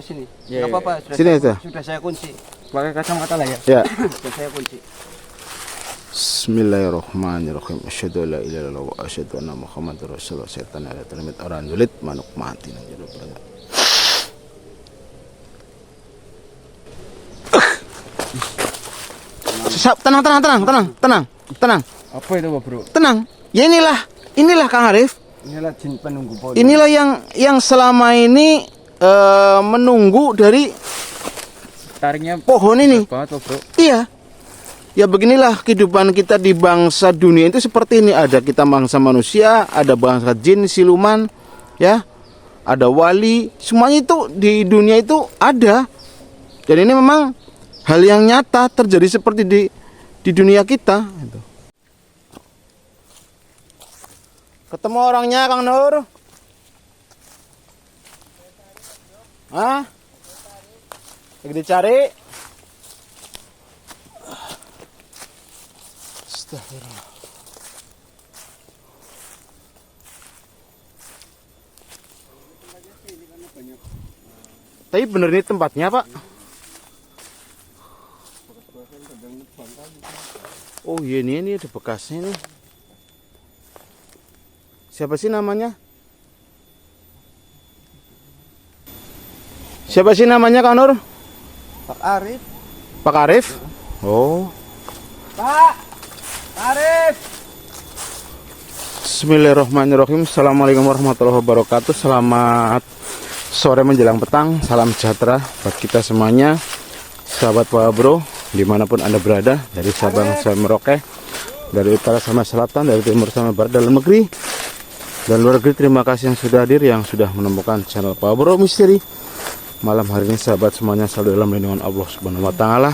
Sini. Ya, Enggak apa-apa, sudah, Sini aja. sudah saya kunci. Pakai kacamata lah ya. Ya. Sudah saya kunci. Bismillahirrahmanirrahim. Asyhadu an la ilaha illallah wa asyhadu anna Muhammadar Rasulullah. Setan ada terlimit orang julid manuk mati nang jero perangkat. Tenang. Apa itu, Pak Bro? Tenang. Ya inilah Kang Arif. Inilah jin penunggu pohon. Inilah yang selama ini menunggu dari Tariknya pohon ini. banget, Pak Bro. Iya. Ya beginilah kehidupan kita di bangsa dunia itu seperti ini. Ada kita bangsa manusia, ada bangsa jin, siluman, ya. Ada wali, semuanya itu di dunia itu ada. Dan ini memang hal yang nyata terjadi seperti di dunia kita gitu. Ketemu orangnya Kang Nur? Hah? Lagi dicari? Astagfirullah. Tapi bener ini tempatnya, Pak? Oh iya, ini ada bekasnya nih. Siapa sih namanya? Siapa sih namanya, Kang Nur? Pak Arif. Pak Arif? Oh. Pak Arif. Bismillahirrahmanirrahim. Assalamualaikum warahmatullahi wabarakatuh. Selamat sore menjelang petang. Salam sejahtera buat kita semuanya. Sahabat Pak Bro, dimanapun Anda berada, dari Sabang sampai Merauke, dari utara sampai selatan, dari timur sampai barat, dalam negeri dan luar negeri. Terima kasih yang sudah hadir, yang sudah menemukan channel Pak Bro Misteri. Malam hari ini sahabat semuanya selalu dalam lindungan Allah Subhanahu wa taala.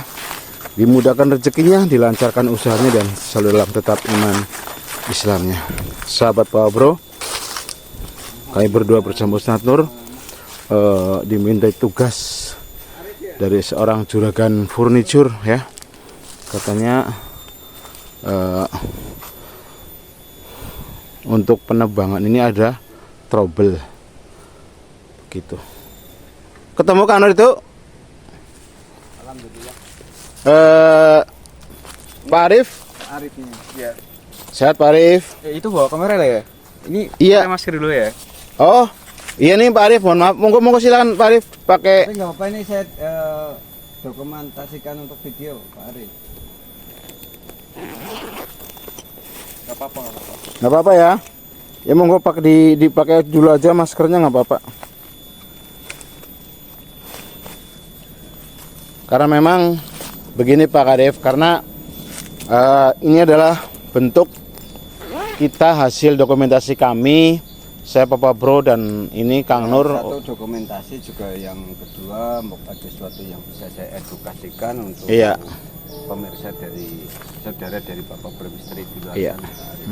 Dimudahkan rezekinya, dilancarkan usahanya, dan selalu dalam tetap iman Islamnya. Sahabat Pak Bro, kami berdua bersama Ustaz Nur diminta tugas dari seorang juragan furniture, ya. Katanya untuk penebangan ini ada trouble gitu. Ketemu Kang Nur itu? Alhamdulillah. Pak Arif? Arif ini. Ya. Sehat Pak Arif? Itu bawa kamera lah ya. Ini Iya. pakai masker dulu ya. Oh, iya nih Pak Arif, mohon maaf. Monggo silakan Pak Arif pakai. Tapi enggak apa-apa, ini saya dokumentasikan untuk video, Pak Arif. Enggak apa-apa. Nggak apa-apa ya. Ya monggo pakai dipakai dulu aja maskernya, nggak apa-apa. Karena memang begini Pak Arif, karena ini adalah bentuk kita hasil dokumentasi kami, saya Papa Bro dan ini Kang Nur. Satu dokumentasi juga, yang kedua ada sesuatu yang bisa saya edukasikan untuk Iya. pemirsa dari saudara dari Bapak Bro Misteri di luar Iya. sana, Pak Arif.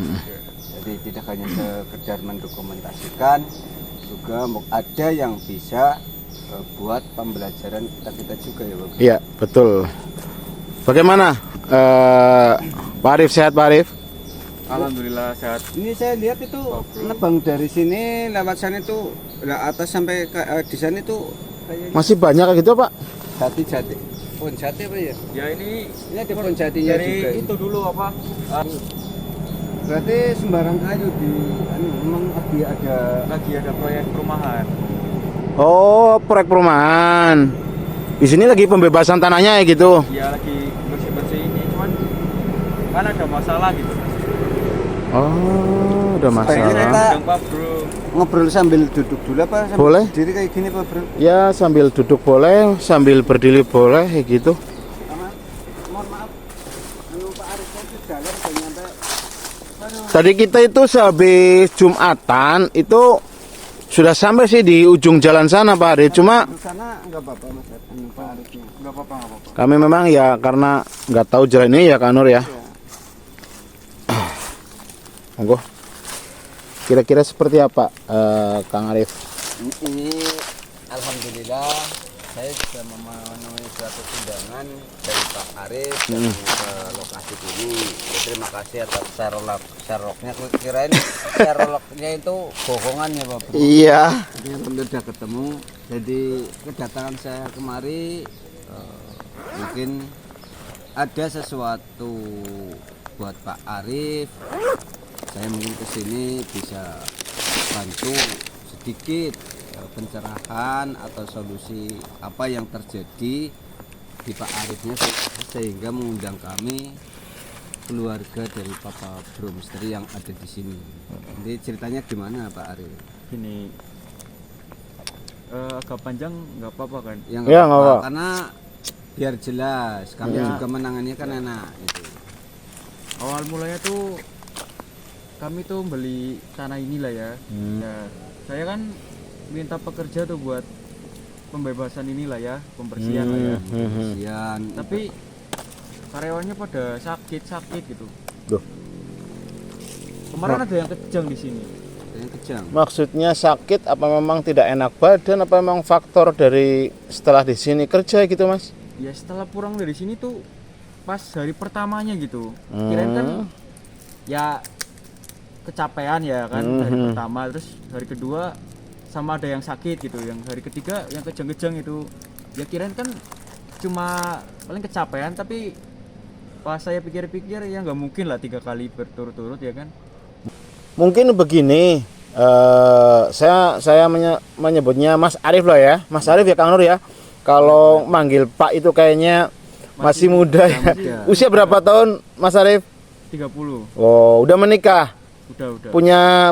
Jadi tidak hanya sekedar mendokumentasikan, juga ada yang bisa buat pembelajaran kita juga ya Bapak. Iya, betul. Bagaimana Pak Arif, sehat Pak Arif? Alhamdulillah sehat. Ini saya lihat itu nebang dari sini lewat sana itu atas sampai ke, di sana itu kayaknya Masih banyak kayak gitu Pak? jati pohon jati apa ya? Ya ini Ada pohon jatinya dari juga. itu dulu apa? Berarti sembarang kayu di memang Lagi ada proyek perumahan. Oh, proyek perumahan. Di sini lagi pembebasan tanahnya ya gitu. Dia lagi bersih-bersih ini, cuman kan ada masalah gitu. Oh, udah Sebaiknya masalah. kita- Sedang Pak Bro. ngobrol sambil duduk dulu apa sambil Boleh. berdiri kayak gini Pak Bro? Ya sambil duduk boleh, sambil berdiri boleh kayak gitu. Sama, mohon maaf, Pak Arifnya itu jalan udah nyampe. Aduh, Tadi kita itu sehabis Jumatan itu sudah sampai sih di ujung jalan sana Pak Arif. Cuma di sana nggak apa-apa Mas Pak Arifnya. Enggak apa-apa. kami memang ya karena nggak tahu jalan ini ya Kang Nur ya. Monggo. Kira-kira seperti apa Kang Arif? Ini alhamdulillah saya sudah memenuhi suatu undangan dari Pak Arif ke lokasi ini. Ya, terima kasih atas Sherlocknya. Aku kirain Sherlocknya itu bohongan ya Pak Bro. Iya. Jadi alhamdulillah sudah ketemu. Jadi kedatangan saya kemari mungkin ada sesuatu buat Pak Arif. Saya mungkin kesini bisa bantu sedikit pencerahan atau solusi apa yang terjadi di Pak Arifnya sehingga mengundang kami keluarga dari Papa Bro Misteri yang ada di sini. Jadi ceritanya gimana Pak Arif? Gini, agak panjang nggak apa-apa kan? Ya, Ya, nggak apa. Karena biar jelas kami juga menangannya kan enak itu. Awal mulanya tuh kami tuh beli tanah inilah ya. Ya, saya kan minta pekerja tuh buat pembebasan inilah ya, pembersihan lah ya. Kemudian Tapi karyawannya pada sakit gitu. Duh. Kemarin ada yang kejang di sini. yang kejang. Maksudnya sakit apa memang tidak enak badan apa memang faktor dari setelah di sini kerja gitu Mas? Ya setelah pulang dari sini tuh pas hari pertamanya gitu. Kirain kan ya kecapean ya kan hari pertama, terus hari kedua sama ada yang sakit gitu, yang hari ketiga yang kejang-kejang itu. Ya kirain kan cuma paling kecapean, tapi pas saya pikir-pikir ya nggak mungkin lah 3 kali berturut-turut ya kan. Mungkin begini, saya menyebutnya Mas Arif lah ya, Mas Arif ya Kang Nur ya. Kalau manggil Pak itu kayaknya masih muda ya. muda. Usia berapa tahun Mas Arif? 30. Oh, udah menikah? Udah.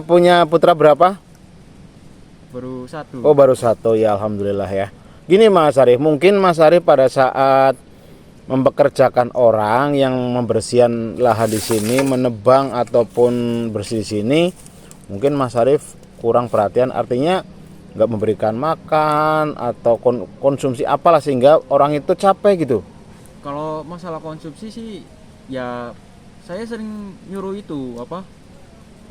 Punya putra berapa? Baru 1. Oh, baru 1 ya, alhamdulillah ya. Gini Mas Arif, mungkin Mas Arif pada saat mempekerjakan orang yang membersihkan lahan di sini, menebang ataupun bersih di sini, mungkin Mas Arif kurang perhatian, artinya nggak memberikan makan atau konsumsi apalah sehingga orang itu capek gitu. Kalau masalah konsumsi sih ya saya sering nyuruh itu apa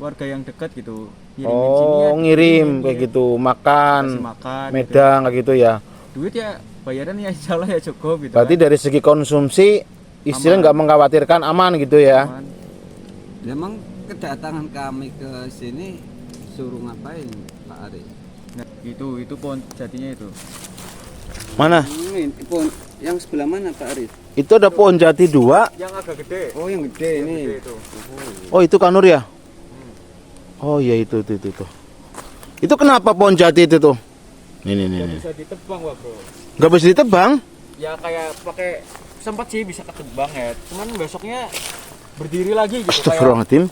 warga yang dekat gitu ngirimin sini ya, Ngirim dikirimin, kayak ya. gitu, makan, Kasih makan medang kayak gitu ya. duit ya bayaran ya insyaallah ya cukup gitu. Berarti dari segi konsumsi istilah nggak mengkhawatirkan, aman gitu ya. Aman. Memang kedatangan kami ke sini suruh ngapain Pak Arif? Nah, itu pohon jatinya itu. Mana? Ini pohon yang sebelah mana Pak Arif? Itu ada pohon jati 2. Yang agak gede. Oh yang gede ini. Gede itu. Oh, itu Kanur ya? Oh iya itu. Itu kenapa pohon jati itu tuh? Nih. Bisa ditebang, Wak, Bro. Nggak bisa ditebang? Ya kayak pakai sempat sih bisa ketebang ya. Cuman besoknya berdiri lagi gitu kayak Astagfirullahaladzim.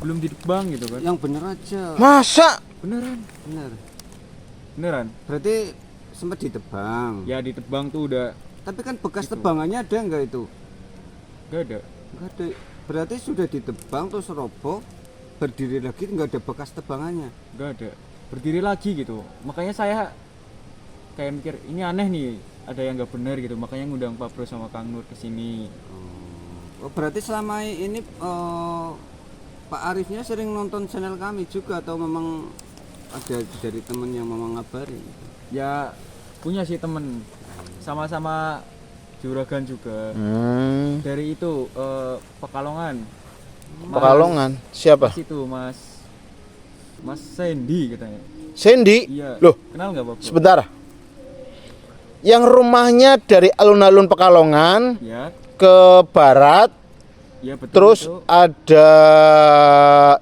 belum ditebang gitu kan. Yang bener aja. Masa? Beneran. Beneran. Berarti sempat ditebang. Ya ditebang tuh udah Tapi kan bekas tebangannya ada nggak itu? gak ada. Nggak ada. Berarti sudah ditebang terus roboh, berdiri lagi nggak ada bekas tebangannya. Gak ada. Berdiri lagi gitu. Makanya saya kayak mikir ini aneh nih, ada yang nggak benar gitu. Makanya ngundang Pak Bro sama Kang Nur ke sini. Oh, berarti selama ini Pak Arifnya sering nonton channel kami juga atau memang ada dari temen yang memang ngabari? Ya punya sih temen sama-sama juragan juga. Dari itu Pekalongan. Pekalongan. Siapa? Mas itu Mas Sandy katanya. Sandy? Iya. Loh, Kenal nggak Pak Bro? sebentar. Yang rumahnya dari alun-alun Pekalongan Ya. ke barat, Iya betul. terus itu. ada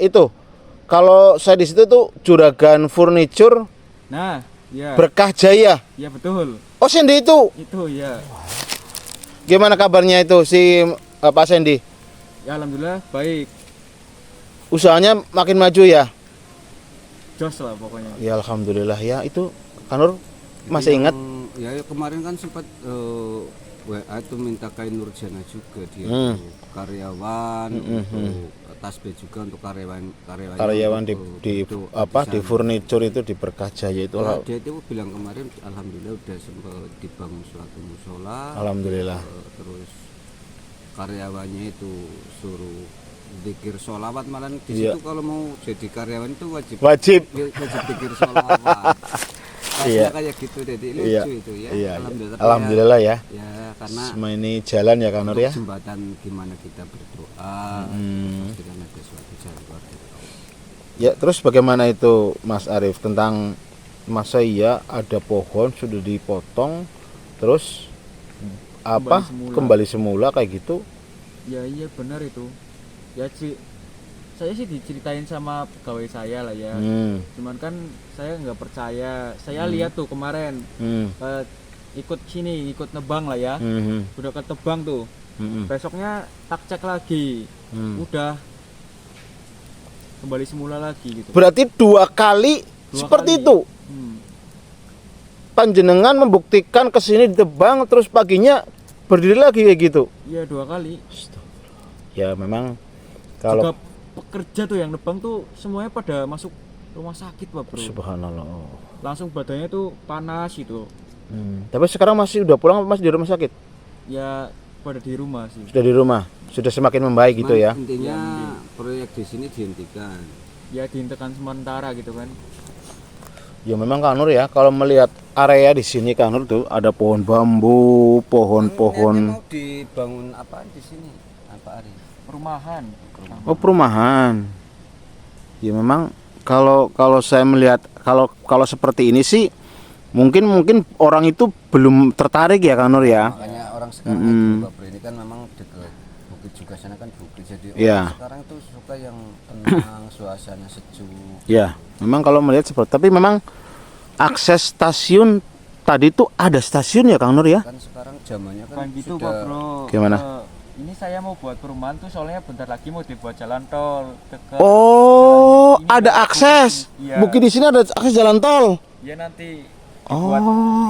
itu. Kalau saya di situ tuh Juragan Furniture Nah, ya. Berkah Jaya. Ya betul. Oh, Sandy itu. Itu ya. Gimana kabarnya itu si Pak Sandy? Ya alhamdulillah baik. Usahanya makin maju ya? Jos lah pokoknya. Ya alhamdulillah ya. Itu Kanur masih ingat? Ya kemarin kan sempat WA itu minta kain Nurjana juga dia untuk karyawan, untuk tasbih juga untuk Karyawan di untuk apa di pesan. furniture itu di Berkah Jaya itu. Ya, dia itu bilang kemarin alhamdulillah udah sempat dibangun suatu musola. Alhamdulillah. Terus karyawannya itu suruh zikir sholawat, malah di Iya. situ kalau mau jadi karyawan itu wajib Wajib. zikir sholawat. Iya. kayak gitu, jadi lucu Iya. itu ya. Iya. Alhamdulillah, tapi Alhamdulillah ya. ya karena Semua ini jalan ya Kang Nur untuk ya. jembatan gimana kita berdoa, pasti kan ada suatu jalan keluar dari Allah. Ya, terus bagaimana itu Mas Arif tentang masa iya ada pohon sudah dipotong terus apa kembali semula kayak gitu? Ya iya benar itu. Ya sih, saya sih diceritain sama pegawai saya lah ya. Cuman kan saya nggak percaya. Saya lihat tuh kemarin ikut sini, ikut nebang lah ya. Udah ketebang tuh. Besoknya tak cek lagi, udah kembali semula lagi gitu. Berarti 2 kali seperti kali. itu. Panjenengan membuktikan kesini ditebang terus paginya berdiri lagi kayak gitu. Iya 2 kali. Ya memang Juga kalau pekerja tuh yang nebang tuh semuanya pada masuk rumah sakit Pak Bro. subhanallah. Langsung badannya tuh panas gitu. Tapi sekarang masih udah pulang apa masih di rumah sakit? Ya pada di rumah sih. Sudah di rumah, sudah semakin membaik gitu ya. Intinya proyek di sini dihentikan. Ya dihentikan sementara gitu kan. Ya memang Kang Nur ya, kalau melihat area di sini Kang Nur tuh ada pohon bambu, pohon-pohon. Mau dibangun apa di sini? Apa Ari? Perumahan. Oh perumahan. Ya memang kalau saya melihat kalau seperti ini sih mungkin orang itu belum tertarik ya Kang Nur ya. Makanya orang sekarang itu Pak Bro, ini kan memang dekat bukit juga, sana kan bukit, jadi orang sekarang tuh suka yang tenang, suasana sejuk. Ya memang kalau melihat seperti, tapi memang akses stasiun tadi tuh ada stasiun ya Kang Nur ya. Kan sekarang zamannya kan Bukan gitu sudah Pak Bro. Gimana? Ini saya mau buat perumahan tuh soalnya bentar lagi mau dibuat jalan tol ke Oh, ini ada ada akses. Iya. Bukit di sini ada akses jalan tol. Ya nanti dibuat,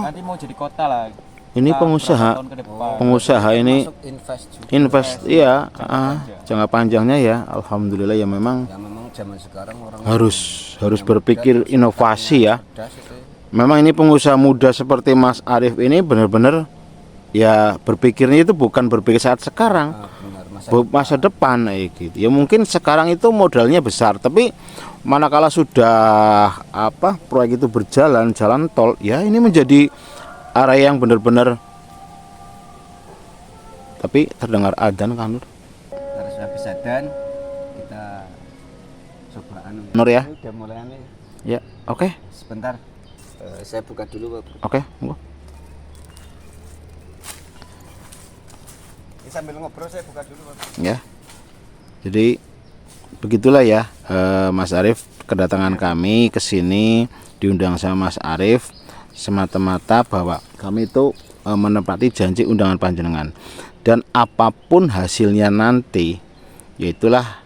nanti mau jadi kota lah. Ini Kita pengusaha. berapa tahun ke depan. Pengusaha ini masuk invest juga. invest, iya, panjang. jangka panjangnya ya. Alhamdulillah ya memang Ya memang zaman sekarang orang harus berpikir inovasi ya. cerdas itu. Memang ini pengusaha muda seperti Mas Arif ini benar-benar ya berpikirnya itu bukan berpikir saat sekarang, Benar, masa depan gitu. Ya mungkin sekarang itu modalnya besar, tapi manakala sudah proyek itu berjalan, jalan tol, ya ini menjadi area yang benar-benar. Tapi terdengar adzan Kang Nur. harus habis adan kita coba Nur ya. Udah mulai nih. Ya, oke. Sebentar. Saya buka dulu Pak Bro. Oke, monggo. Ini sambil ngobrol saya buka dulu Pak Bro. Ya. Jadi begitulah ya Mas Arif, kedatangan kami ke sini diundang sama Mas Arif semata-mata bahwa kami itu menepati janji undangan panjenengan, dan apapun hasilnya nanti yaitulah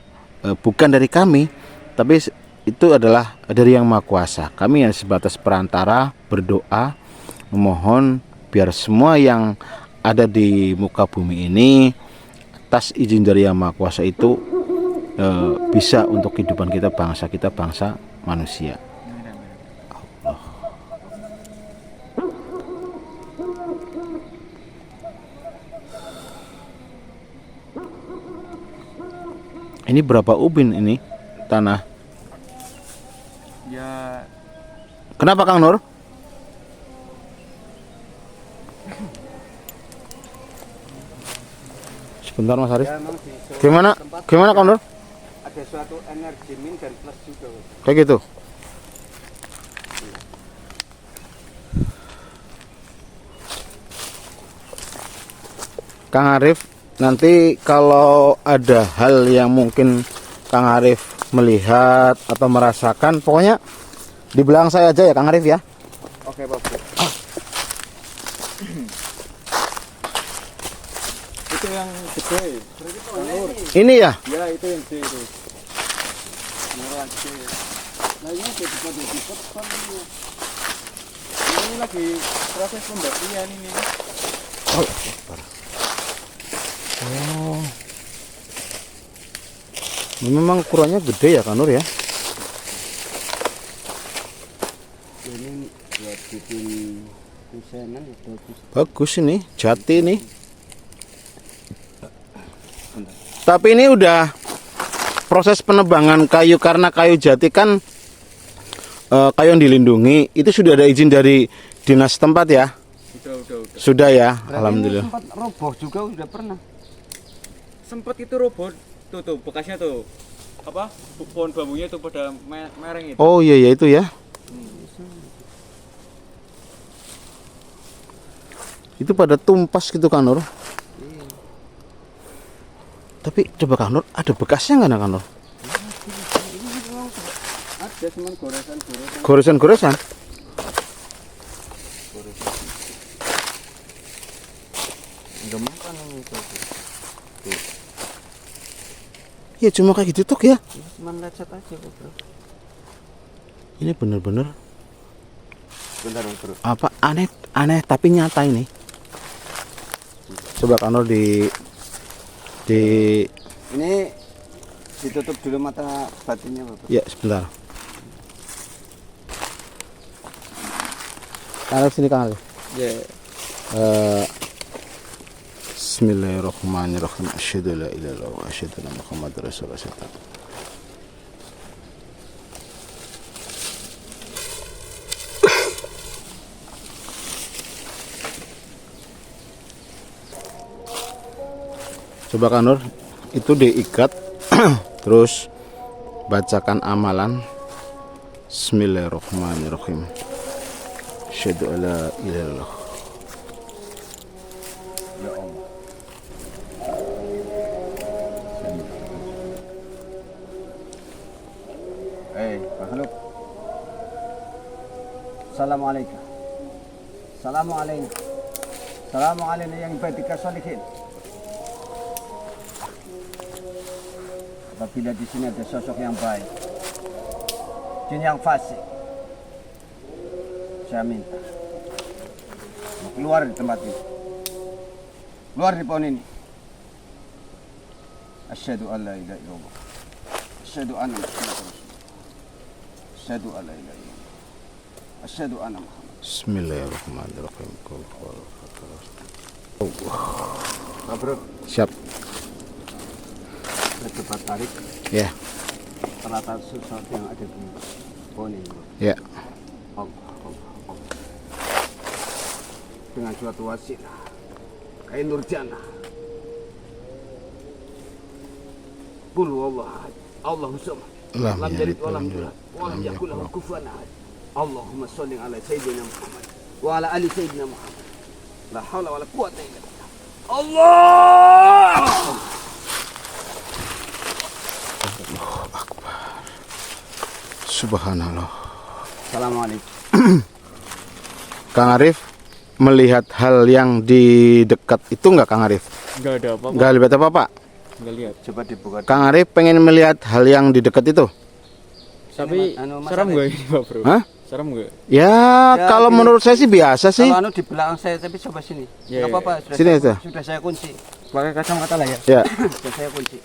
bukan dari kami, tapi itu adalah dari Yang Maha Kuasa. Kami yang sebatas perantara berdoa memohon biar semua yang ada di muka bumi ini atas izin dari Yang Maha Kuasa itu bisa untuk kehidupan kita bangsa manusia. Allah. Ini berapa ubin ini tanah? Ya Kenapa Kang Nur? Sebentar Mas Arif. Ya, memang di suatu Gimana tempat Kang Nur? ada suatu energi min dan plus juga Pak Bro. Kayak gitu. Kang Arif, nanti kalau ada hal yang mungkin Kang Arif melihat atau merasakan, pokoknya di belakang saya aja ya Kang Arif ya. Oke Pak Bro. itu yang gede. Ini ya. Ya itu yang gede itu. Nah ini jadi pada dipotong ini. Ini lagi proses pembagian ini. Oh. Memang ukurannya gede ya Kang Nur ya. Ini buat bikin kusenan ya bagus. Bagus ini, jati ini. Tapi ini udah proses penebangan kayu, karena kayu jati kan kayu yang dilindungi itu sudah ada izin dari dinas tempat ya? Udah. Sudah ya, Berarti alhamdulillah. ini sempat roboh juga udah pernah. Sempet itu robot tuh bekasnya tuh. Apa? Pohon bambunya tuh pada mereng itu. Oh iya ya itu ya. Itu pada tumpas gitu kan Nur. Tapi coba Kang Nur, ada bekasnya nggak Kang Nur? Ada cuman goresan. Goresan-goresan? Enggak makan ini tuh. Ya cuma kayak gitu tok ya. Cuman lecet aja kok, Bro. Ini bener-bener Bentar, Bro. apa aneh tapi nyata ini. Coba Kang Nur di Ini ditutup dulu mata batinnya, Bro. ya sebentar. Kang sini Kang. Ya. Bismillahirrahmanirrahim. Asyhadu la ilaha illallah wa asyhadu anna Muhammadar Rasulullah. Coba Kang Nur, itu diikat terus bacakan amalan. Bismillahirrahmanirrahim. Asyhadu alla ilaha illallah. Ya Allah. Makhluk. Assalamualaikum. Assalamualaikum. Assalamualaikum yang ibadika sholihin. Apabila di sini ada sosok yang baik, jin yang fasik, saya minta keluar di tempat ini, keluar di pohon ini. Asyhadu an la ilaha illallah, asyhadu anna Muhammadar Rasulullah, asyhadu an la ilaha illallah, asyhadu anna Muhammad. Bismillahirrahmanirrahim. Pak Bro, Siap. kita cepat tarik Ya. rata sesuatu yang ada di pohon ini. Ya. Allah. Dengan suatu wasilah, kain nurjana. Qul huwallahu ahad, Allahu samad, lam yalid wa lam yulad, wa lam yakul lahu kufuwan ahad. Allahumma shalli ala sayyidina Muhammad wa ala ali sayyidina Muhammad. La haula wala quwwata illa billah. Allah! Subhanallah. Assalamualaikum. Kang Arif melihat hal yang di dekat itu enggak Kang Arif? Enggak ada apa-apa. Enggak lihat apa-apa. Enggak lihat. Coba dibuka. Kang Arif pengen melihat hal yang di dekat itu. Tapi Mas serem Arif. enggak ini, Pak Bro? Hah? Serem enggak? Ya, Ya, kalau gini. menurut saya sih biasa sih. Kalau anu di belakang saya, tapi coba sini. Ya, Enggak apa-apa, sudah Sini saya, aja. sudah saya kunci. Pakai kacamata lah ya. Ya. Sudah saya kunci.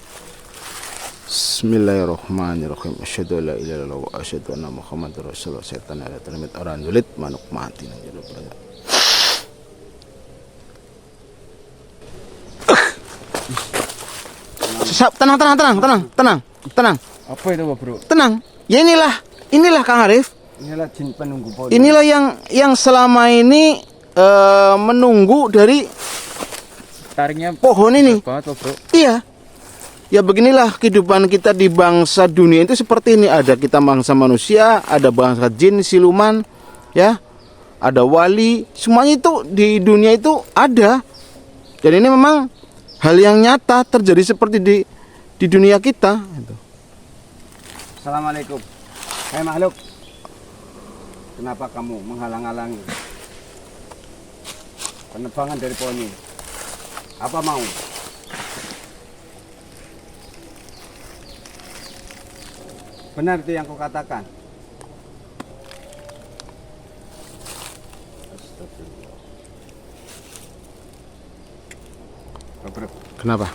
Bismillahirrahmanirrahim. Asyhadu alla ilaha illallah wa asyhadu anna Muhammadar Rasulullah. Setan ada terlimit orang julit manuk mati nang jero berada. Tenang. Apa itu, Pak Bro? Tenang. Ya inilah Kang Arif. Inilah jin penunggu pohon. Inilah yang selama ini menunggu dari Tariknya pohon ini. banget, Pak Bro. Iya. Ya beginilah kehidupan kita di bangsa dunia itu seperti ini. Ada kita bangsa manusia, ada bangsa jin, siluman, ya. Ada wali, semuanya itu di dunia itu ada. Dan ini memang hal yang nyata terjadi seperti di dunia kita gitu. Assalamualaikum. Hai makhluk. Kenapa kamu menghalang-halangi penerbangan dari pohon ini? Apa mau? Benar itu yang kukatakan. Astagfirullah. Pak Bro, Kenapa?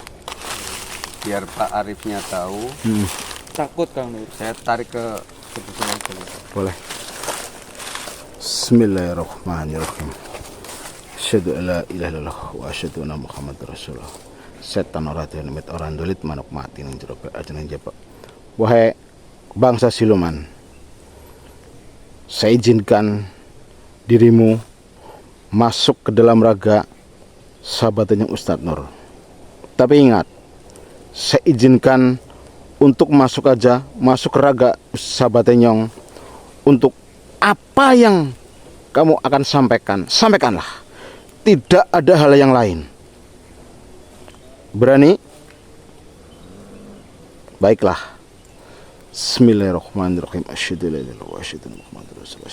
biar Pak Arifnya tahu, Takut, Kang Nur. saya tarik ke sebelah sana. Boleh. Bismillahirrahmanirrahim. Asyhadu alla ilaha illallah wa asyhadu anna Muhammadar Rasulullah. Setan ora dinemit orang dolit manuk mati ning jero ajeneng jepek. Wahai bangsa siluman, saya izinkan dirimu masuk ke dalam raga sahabatnya Ustadz Nur. Tapi ingat, saya izinkan untuk masuk aja, masuk ke raga sahabatnya Nyong. Untuk apa yang kamu akan sampaikan, sampaikanlah. Tidak ada hal yang lain. Berani? Baiklah. Bismillahirrahmanirrahim. Asyhadu an la ilaha illallah wa asyhadu anna Muhammadar rasulullah.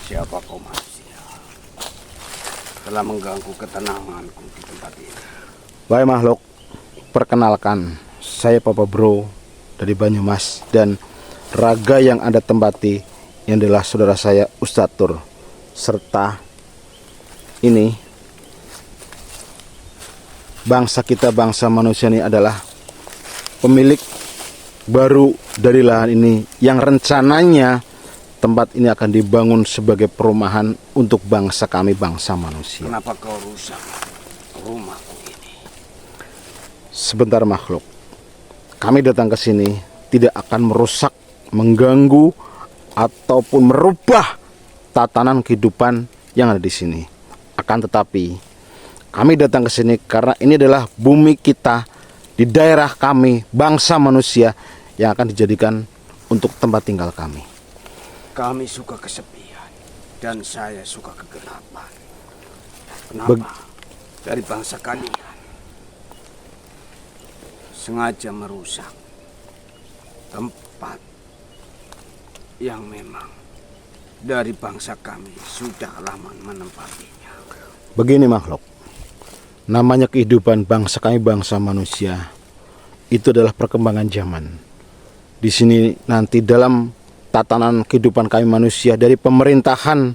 Siapa kau manusia? Telah mengganggu ketenanganku di tempat ini. Wahai makhluk, perkenalkan, saya Papa Bro dari Banyumas, dan raga yang Anda tempati yang adalah saudara saya Ustadz Tur, serta ini bangsa kita, bangsa manusia ini adalah pemilik baru dari lahan ini yang rencananya tempat ini akan dibangun sebagai perumahan untuk bangsa kami, bangsa manusia. Kenapa kau rusak rumahku ini? Sebentar makhluk, kami datang ke sini tidak akan merusak, mengganggu ataupun merubah tatanan kehidupan yang ada di sini. Akan tetapi kami datang ke sini karena ini adalah bumi kita di daerah kami, bangsa manusia, yang akan dijadikan untuk tempat tinggal kami. Kami suka kesepian dan saya suka kegelapan. Kenapa dari bangsa kalian sengaja merusak tempat yang memang dari bangsa kami sudah lama menempatinya? Begini makhluk, namanya kehidupan bangsa kami, bangsa manusia, itu adalah perkembangan zaman. Di sini nanti dalam tatanan kehidupan kami manusia, dari pemerintahan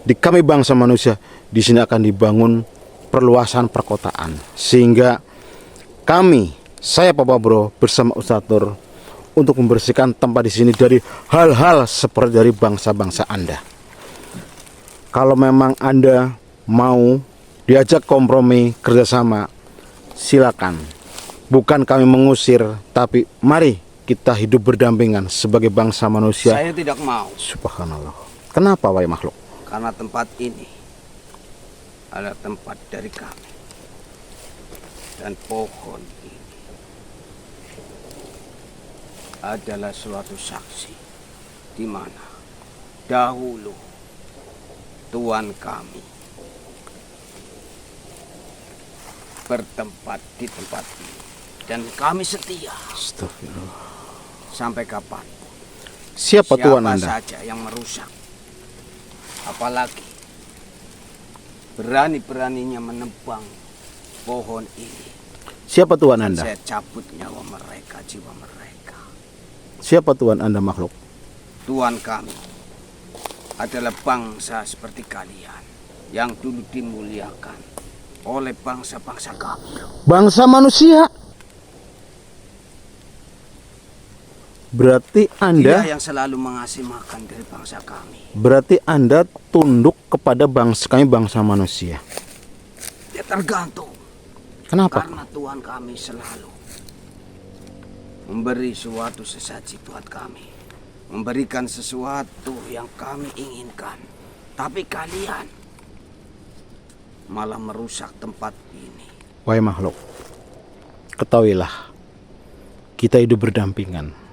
di kami bangsa manusia, di sini akan dibangun perluasan perkotaan, sehingga kami, saya Papa Bro bersama Ustadz Nur, untuk membersihkan tempat di sini dari hal-hal seperti dari bangsa-bangsa Anda. Kalau memang Anda mau diajak kompromi kerjasama, silakan. Bukan kami mengusir, tapi mari kita hidup berdampingan sebagai bangsa manusia. Saya tidak mau. Subhanallah. Kenapa wahai makhluk? Karena tempat ini adalah tempat dari kami. Dan pohon ini adalah suatu saksi di mana dahulu Tuhan kami bertempat di tempat ini. Dan kami setia. Astagfirullah. Sampai kapan? Siapa Tuhan Anda? Saja yang merusak, apalagi berani-beraninya menebang pohon ini. Siapa Tuhan Anda? Saya cabut nyawa mereka, jiwa mereka. Siapa Tuhan Anda makhluk? Tuhan kami adalah bangsa seperti kalian yang dulu dimuliakan oleh bangsa-bangsa kami. Bangsa manusia. Berarti Anda, Dia yang selalu mengasih makan dari bangsa kami. berarti Anda tunduk kepada bangsa kami, bangsa manusia. Ya tergantung. Kenapa? Karena Tuhan kami selalu memberi suatu sesaji buat kami, memberikan sesuatu yang kami inginkan. Tapi kalian malah merusak tempat ini. Wahai makhluk, ketahuilah, kita hidup berdampingan.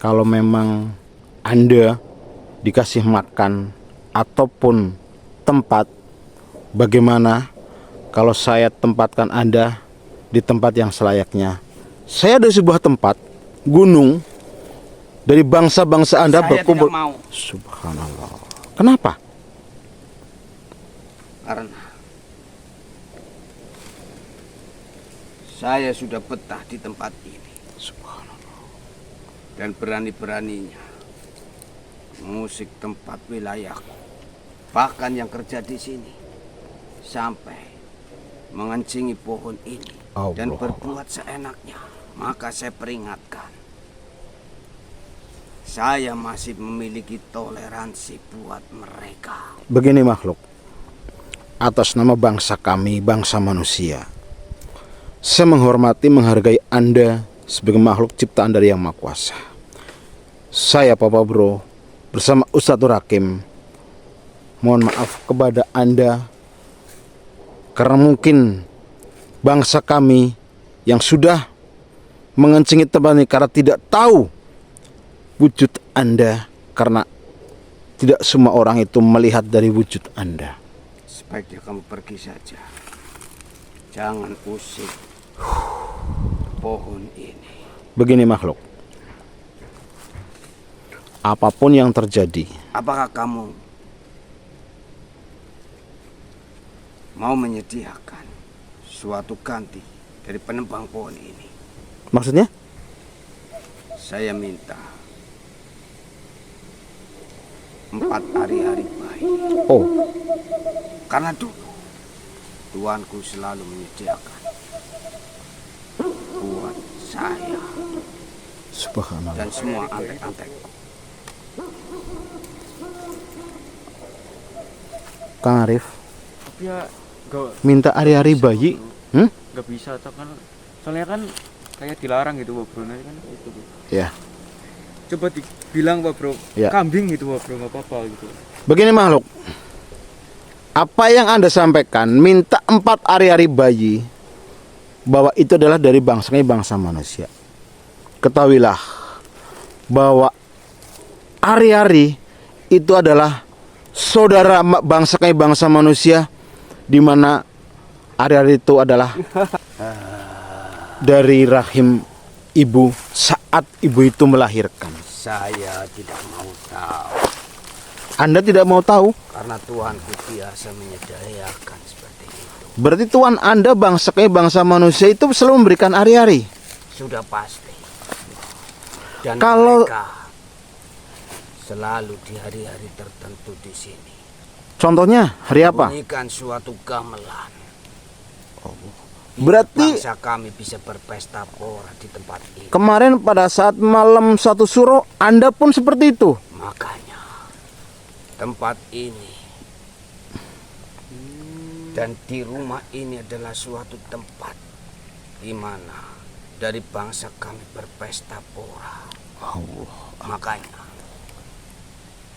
Kalau memang Anda dikasih makan ataupun tempat, bagaimana kalau saya tempatkan Anda di tempat yang selayaknya? Saya ada sebuah tempat, gunung, dari bangsa-bangsa Anda Saya berkumpul. tidak mau. Subhanallah. Kenapa? Karena saya sudah betah di tempat ini. Subhanallah. Dan berani-beraninya mengusik tempat wilayahku. Bahkan yang kerja di sini sampai mengencingi pohon ini dan berbuat seenaknya. Maka saya peringatkan, saya masih memiliki toleransi buat mereka. Begini makhluk, atas nama bangsa kami, bangsa manusia. Saya menghormati, menghargai Anda sebagai makhluk ciptaan dari Yang Maha Kuasa. Saya Papa Bro bersama Ustadz Rakim mohon maaf kepada Anda karena mungkin bangsa kami yang sudah mengencingi tempat ini karena tidak tahu wujud Anda, karena tidak semua orang itu melihat dari wujud Anda. Sebaiknya kamu pergi saja. Jangan usik pohon ini. Begini makhluk, apapun yang terjadi, Apakah kamu mau menyediakan suatu ganti dari penebang pohon ini? maksudnya? Saya minta 4 hari-hari bayi. Oh, Karena dulu Tuanku selalu menyediakan buat saya subhanallah. dan semua antek-antekku. Kang Arif Tapi ya minta hari-hari bayi, nggak bisa atau kan, soalnya kan kayak dilarang gitu Pak Bro. Nanti kan itu Bro. ya. Coba dibilang Pak Bro, Ya. kambing gitu Pak Bro, nggak apa-apa gitu. Begini makhluk, apa yang Anda sampaikan, minta 4 hari-hari bayi, bahwa itu adalah dari bangsa manusia. Ketahuilah bahwa hari-hari itu adalah saudara bangsa manusia, di mana hari-hari itu adalah dari rahim ibu saat ibu itu melahirkan. Saya tidak mau tahu Anda tidak mau tahu? karena Tuanku biasa menyediakan seperti itu. Berarti Tuhan Anda bangsa manusia itu selalu memberikan hari-hari. Sudah pasti. Dan Kalau- mereka selalu di hari-hari tertentu di sini. Contohnya hari apa? Bunyikan suatu gamelan. Berarti Bangsa kami bisa berpesta pora di tempat ini. kemarin pada saat malam 1 Suro Anda pun seperti itu. Makanya tempat ini dan di rumah ini adalah suatu tempat di mana dari bangsa kami berpesta pora. Makanya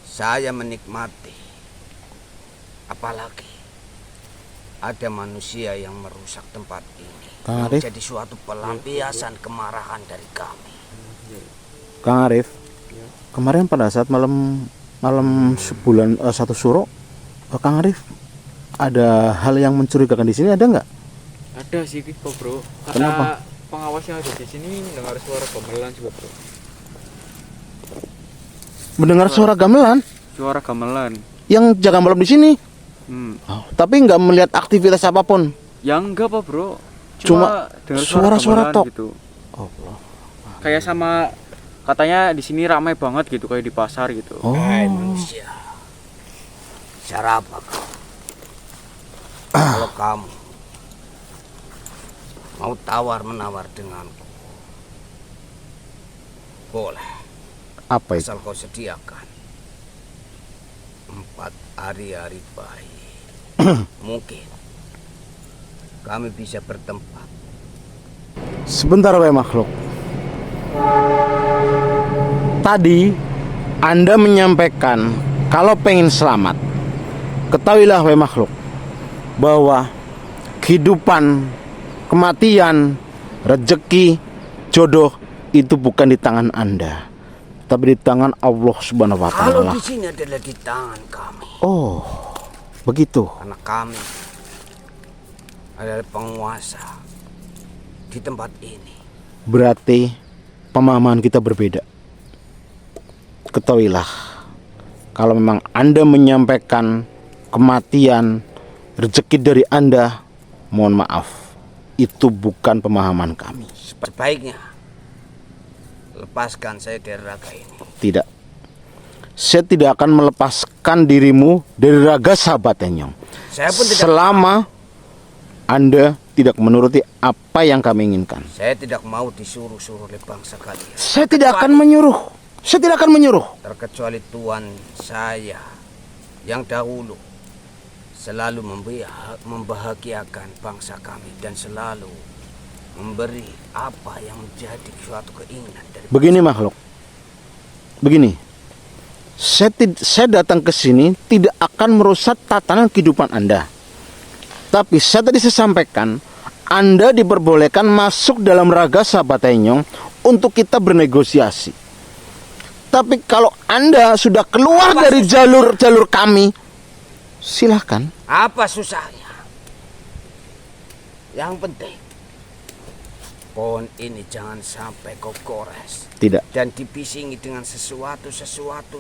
saya menikmati, apalagi ada manusia yang merusak tempat ini. Kang Arif? Jadi suatu pelampiasan kemarahan dari kami. Kang Arif, kemarin pada saat malam sebulan 1 Suro, Kang Arif ada hal yang mencurigakan di sini, ada nggak? Ada sih Pak Bro. Kenapa? Karena pengawas yang ada di sini dengar suara gamelan sih Pak Bro. Mendengar suara gamelan Suara gamelan. yang jaga malam di sini, Hmm. tapi nggak melihat aktivitas apapun. Ya enggak Pak Bro. Cuma dengar suara-suara gamelan tok. gitu. Kayak sama katanya di sini ramai banget gitu kayak di pasar gitu. Oh, Hai manusia, cara apa kau? Kalau kamu mau tawar-menawar denganku, boleh, apa itu? asal kau sediakan 4 hari-hari bayi. Mungkin kami bisa bertempat. Sebentar weh makhluk. Tadi Anda menyampaikan kalau pengen selamat. Ketahuilah weh makhluk bahwa kehidupan, kematian, rezeki, jodoh itu bukan di tangan Anda, tapi di tangan Allah Subhanahu wa Kalau taala. di sini adalah di tangan kami, Oh, begitu. karena kami adalah penguasa di tempat ini. Berarti pemahaman kita berbeda. Ketahuilah, kalau memang Anda menyampaikan kematian, rezeki dari Anda, mohon maaf, itu bukan pemahaman kami. Sebaiknya lepaskan saya dari raga ini. Tidak. Saya tidak akan melepaskan dirimu dari raga sahabat Tenyong Saya pun tidak. selama Anda tidak menuruti apa yang kami inginkan. Saya tidak mau disuruh-suruh oleh bangsa kalian. Saya tidak akan menyuruh. Saya tidak akan menyuruh. Terkecuali Tuhan saya yang dahulu selalu membahagiakan bangsa kami dan selalu memberi apa yang menjadi suatu keinginan dari Begini makhluk. Begini. Saya datang ke sini tidak akan merusak tatanan kehidupan Anda. Tapi saya sampaikan, Anda diperbolehkan masuk dalam raga sahabat Enyong untuk kita bernegosiasi. Tapi kalau Anda sudah keluar dari jalur kami, silahkan. Apa susahnya? Yang penting pohon ini jangan sampai kau gores. Tidak. Dan dibisingi dengan sesuatu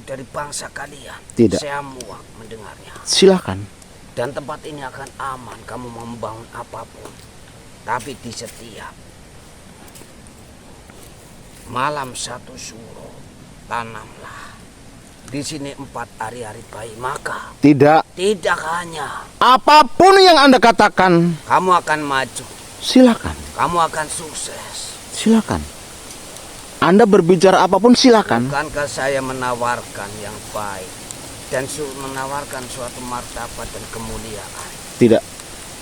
dari bangsa kalian. Tidak. Saya muak mendengarnya. Silahkan. Dan tempat ini akan aman kamu membangun apapun. Tapi di setiap malam satu suro tanamlah di sini 4 hari-hari baik, maka tidak hanya apapun yang Anda katakan, kamu akan maju. Silakan. Kamu akan sukses. Silakan. Anda berbicara apapun silakan. Bukankah saya menawarkan yang baik dan menawarkan suatu martabat dan kemuliaan? Tidak.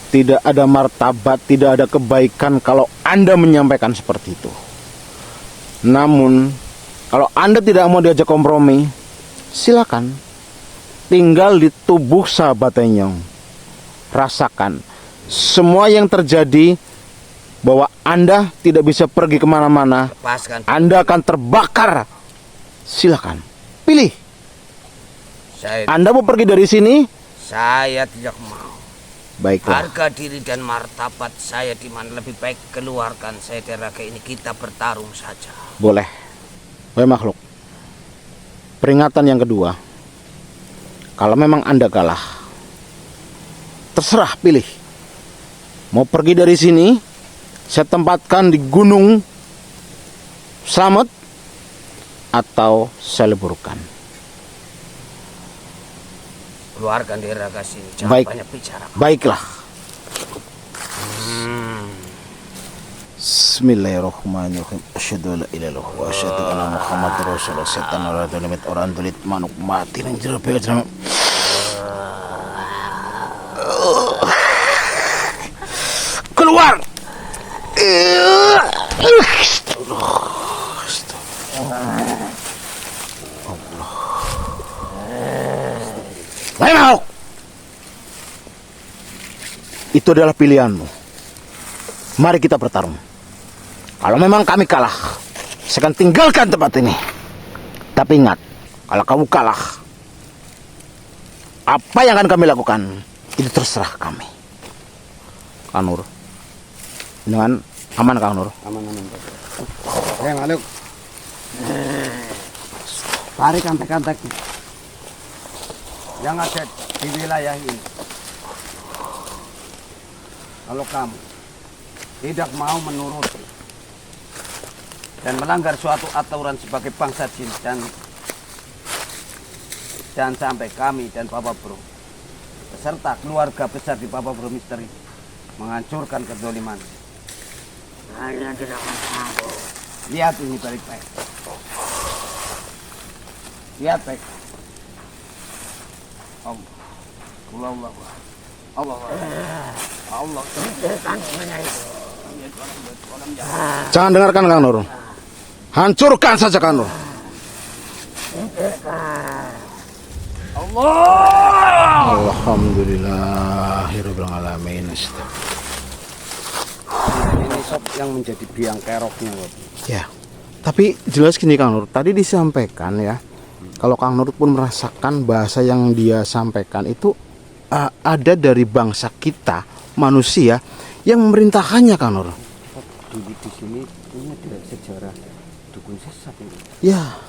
Tidak ada martabat, tidak ada kebaikan kalau Anda menyampaikan seperti itu. Namun, kalau Anda tidak mau diajak kompromi, silakan. Tinggal di tubuh sahabat Enyong. Rasakan semua yang terjadi, bahwa Anda tidak bisa pergi kemana-mana. Lepaskan. Anda akan terbakar. Silakan. Pilih. Anda mau pergi dari sini? Saya tidak mau. Baiklah. Harga diri dan martabat saya di mana lebih baik keluarkan saya dari raga ini. Kita bertarung saja. Boleh. Wahai makhluk. Peringatan yang kedua. Kalau memang Anda kalah, terserah pilih. Mau pergi dari sini, saya tempatkan di Gunung Slamet, atau saya leburkan. Keluarkan dari raga sini. Jangan Baik. banyak bicara. Baiklah. Bismillahirrahmanirrahim. Asyhadu an la ilaha illallah wa asyhadu anna Muhammadar Rasulullah. Setan ora limit orang tulit manuk mati nang jero beja. Keluar. Ayo. Itu adalah pilihanmu. Mari kita bertarung. Kalau memang kami kalah, saya akan tinggalkan tempat ini. Tapi ingat, kalau kamu kalah, apa yang akan kami lakukan, itu terserah kami. Kang Nur, dengan aman Kang Nur. Aman. Maluk. Tarik kantek-kantek yang ada di wilayah ini. Kalau kamu tidak mau menuruti dan melanggar suatu aturan sebagai bangsa jin, dan jangan sampai kami dan Papa Bro beserta keluarga besar di Papa Bro Misteri menghancurkan kezaliman. Kalian tidak akan sanggup. Lihat ini baik-baik. Lihat baik. Allah. Jangan dengarkan Kang Nur. Hancurkan saja Kang Nur. Alhamdulillahirabbil alamin. Ini sob yang menjadi biang keroknya. Ya. Tapi jelas gini Kang Nur, tadi disampaikan ya, kalau Kang Nur pun merasakan bahasa yang dia sampaikan itu ada dari bangsa kita, manusia, yang memerintahkannya Kang Nur. Di sini ini ada sejarah dukun sesat ini. Ya,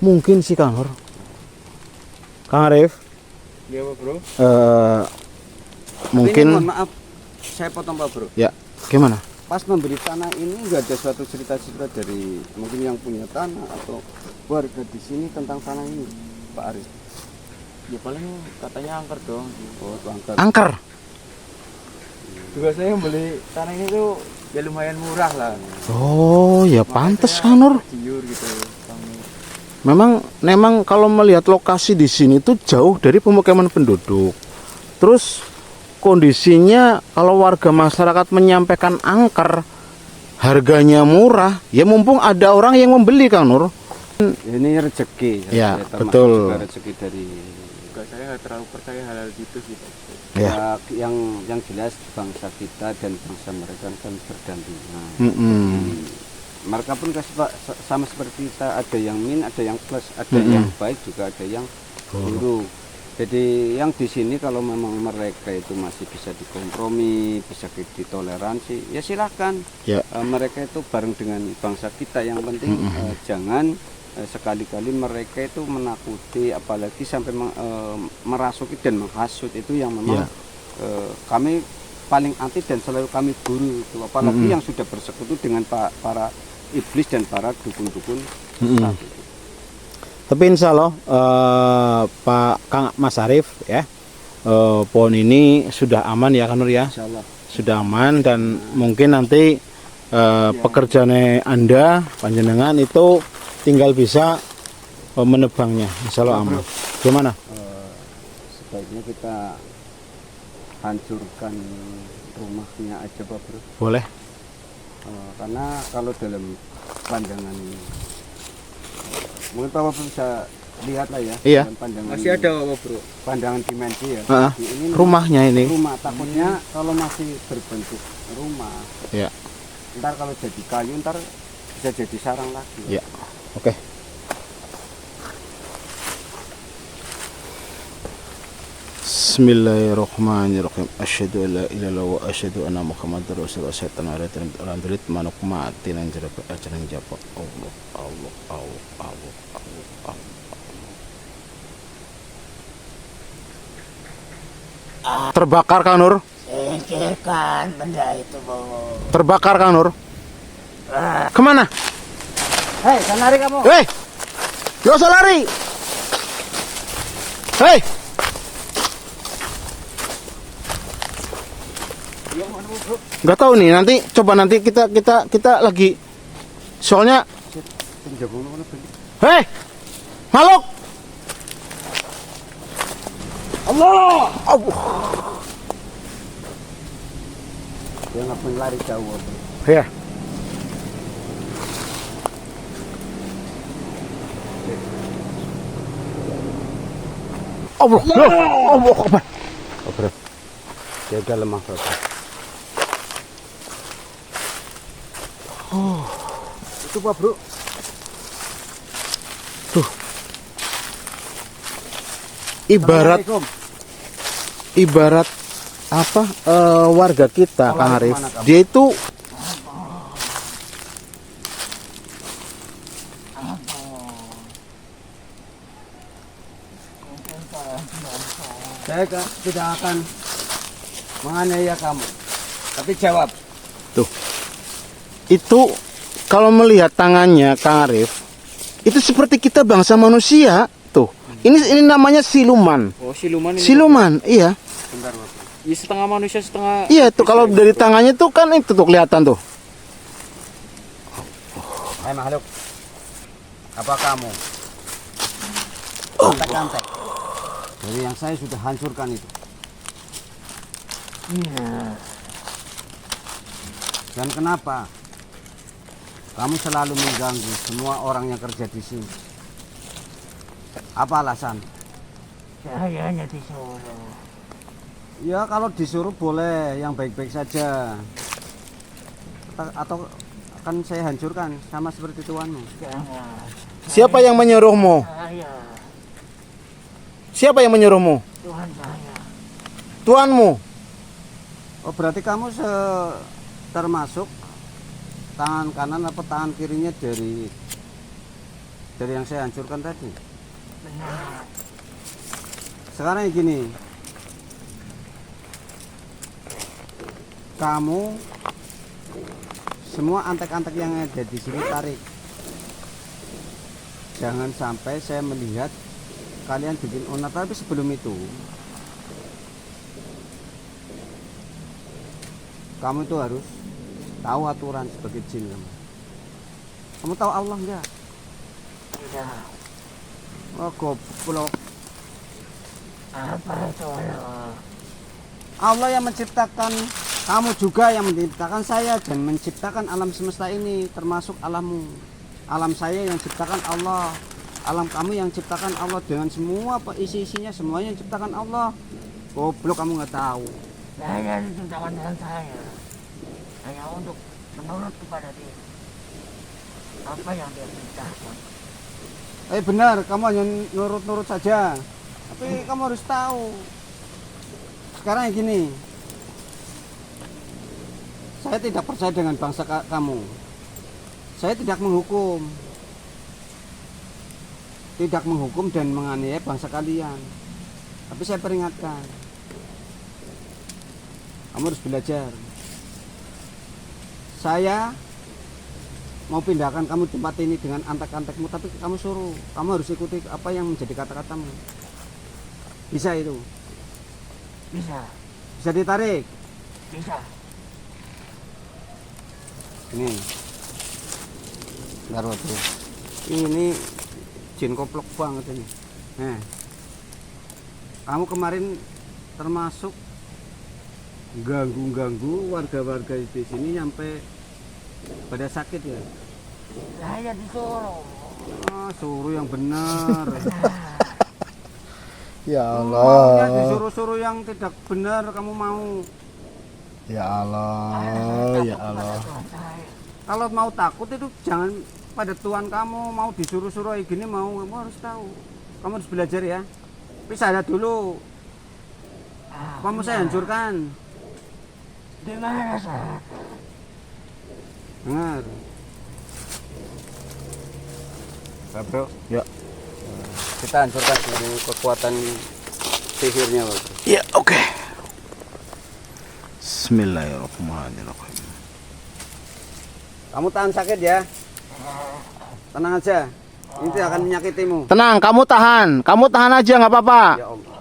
mungkin sih Kang Nur. Kang Arif. Iya Pak Bro. Mungkin. Ini, mohon maaf, saya potong Pak Bro. Ya, gimana? Pas memberi tanah ini nggak ada suatu cerita-cerita dari mungkin yang punya tanah atau warga di sini tentang tanah ini, Pak Arif. Ya paling katanya angker dong. Oh, itu angker. Angker. Juga saya beli tanah ini tuh ya lumayan murah lah. Oh, ya pantas Kang Nur. Jiur gitu. Memang kalau melihat lokasi di sini tuh jauh dari pemukiman penduduk. Terus kondisinya kalau warga masyarakat menyampaikan angker, harganya murah, ya mumpung ada orang yang membeli, Kang Nur. Ini rezeki. Ya, termasuk betul. juga rezeki dari Enggak, saya nggak terlalu percaya hal gitu sih. Ya. yang jelas bangsa kita dan bangsa mereka kan berdampingan. Mereka pun sama seperti kita, ada yang min, ada yang plus, ada yang baik juga ada yang buruk. Jadi yang di sini kalau memang mereka itu masih bisa dikompromi, bisa ditoleransi, ya silakan. Ya. Mereka itu bareng dengan bangsa kita. Yang penting jangan sekali-kali mereka itu menakuti, apalagi sampai merasuki dan menghasut. Itu yang memang kami paling anti dan selalu kami buru itu. Apalagi yang sudah bersekutu dengan para iblis dan para dukun-dukun. Tapi insya Allah Pak Kang Mas Arif ya, pohon ini sudah aman ya Kang Nur ya, Insya Allah. sudah aman dan mungkin nanti pekerjaan Anda panjenengan itu tinggal bisa menebangnya, insya Allah aman. Gimana? Sebaiknya kita hancurkan rumahnya aja Pak Bro. Boleh. Karena kalau dalam pandangan mungkin Bapak bisa lihat lah ya, Iya. dalam pandangan Masih ada Pak Bro. pandangan dimensi ya. Ini Rumahnya ini. rumah, takutnya kalau masih berbentuk rumah, Ya. ntar kalau jadi kayu ntar bisa jadi sarang lagi. Ya. Oke. Bismillahirrahmanirrahim. Asyhadu an la ilaha illallah wa asyhadu anna Muhammadar Rasulullah. Setan ada terlanturit manuk mati nang jero ajaran japa. Allah Allah Allah Allah Allah Allah. Terbakar Kang Nur. Singkirkan benda itu, Bu. Terbakar Kang Nur. Kemana? Hei, jangan lari kamu. Hei, gak usah lari. Hei. Nggak tahu nih, nanti coba nanti kita lagi soalnya. Hei, makhluk. Allah. Dia ngapain lari jauh? Ya. Allah. Allah Akbar. Bro, jaga lemah Bro. Itu Pak Bro. Tuh. Ibarat apa warga kita Kang Arif, dia itu Saya tidak akan menganiaya kamu, tapi jawab. tuh. Itu kalau melihat tangannya Kang Arif, itu seperti kita bangsa manusia. Tuh. Ini namanya siluman. Oh, siluman ini. Siluman, iya. Bentar Pak. Ya, setengah manusia, setengah. Iya, tuh kalau dari tangannya tuh kan itu tuh kelihatan tuh. Hai makhluk, apa kamu? Antek-antek. Dari yang saya sudah hancurkan itu. Iya. Dan kenapa? Kamu selalu mengganggu semua orang yang kerja di sini. Apa alasan? Saya hanya disuruh. Ya kalau disuruh boleh, yang baik-baik saja. Atau akan saya hancurkan sama seperti tuanmu. Jangan. Siapa yang menyuruhmu? Saya, Siapa yang menyuruhmu? Tuhan saya. Tuanmu. Oh berarti kamu termasuk tangan kanan atau tangan kirinya dari yang saya hancurkan tadi. Benar. Sekarang gini, kamu semua antek-antek yang ada di sini tarik. Jangan sampai saya melihat kalian bikin onar. Tapi sebelum itu, kamu itu harus tahu aturan sebagai jin kamu. Kamu tahu Allah enggak? Tidak. Oh goblok. Apa itu Allah? Allah yang menciptakan kamu juga, yang menciptakan saya dan menciptakan alam semesta ini, termasuk alammu. Alam saya yang ciptakan Allah, alam kamu yang ciptakan Allah dengan semua isi-isinya, semuanya yang ciptakan Allah. Goblok, kamu nggak tahu. Saya diciptakan dengan saya. Hanya untuk menurut kepada dia. Apa yang dia perintahkan. Benar, kamu hanya nurut-nurut saja. Tapi kamu harus tahu. Sekarang gini, saya tidak percaya dengan bangsa kamu. Saya tidak menghukum dan menganiaya bangsa kalian. Tapi saya peringatkan, kamu harus belajar. Saya mau pindahkan kamu tempat ini dengan antek-antekmu, tapi kamu suruh, kamu harus ikuti apa yang menjadi kata-katamu. Bisa itu? Bisa. Bisa ditarik? Bisa. Ini baru tuh. Ini jin koplok banget ini. Nah, kamu kemarin termasuk ganggu warga-warga di sini sampai pada sakit ya? Saya disuruh. Suruh yang benar. Ya Maunya Allah. disuruh-suruh yang tidak benar kamu mau. Ya Allah. Ya Allah. Kalau mau takut itu jangan pada Tuhan kamu, mau disuruh-suruh kayak gini mau, kamu harus tahu. Kamu harus belajar ya. Tapi sadar dulu. Kamu saya hancurkan. Di mana saya? Dengar. Pak Bro, Ya. kita hancurkan dulu kekuatan sihirnya, Pak Bro. Ya, oke. Bismillahirrahmanirrahim. Kamu tahan sakit ya. Tenang aja. Ini tidak akan menyakitimu. Tenang, kamu tahan aja, nggak apa-apa. Ya Allah.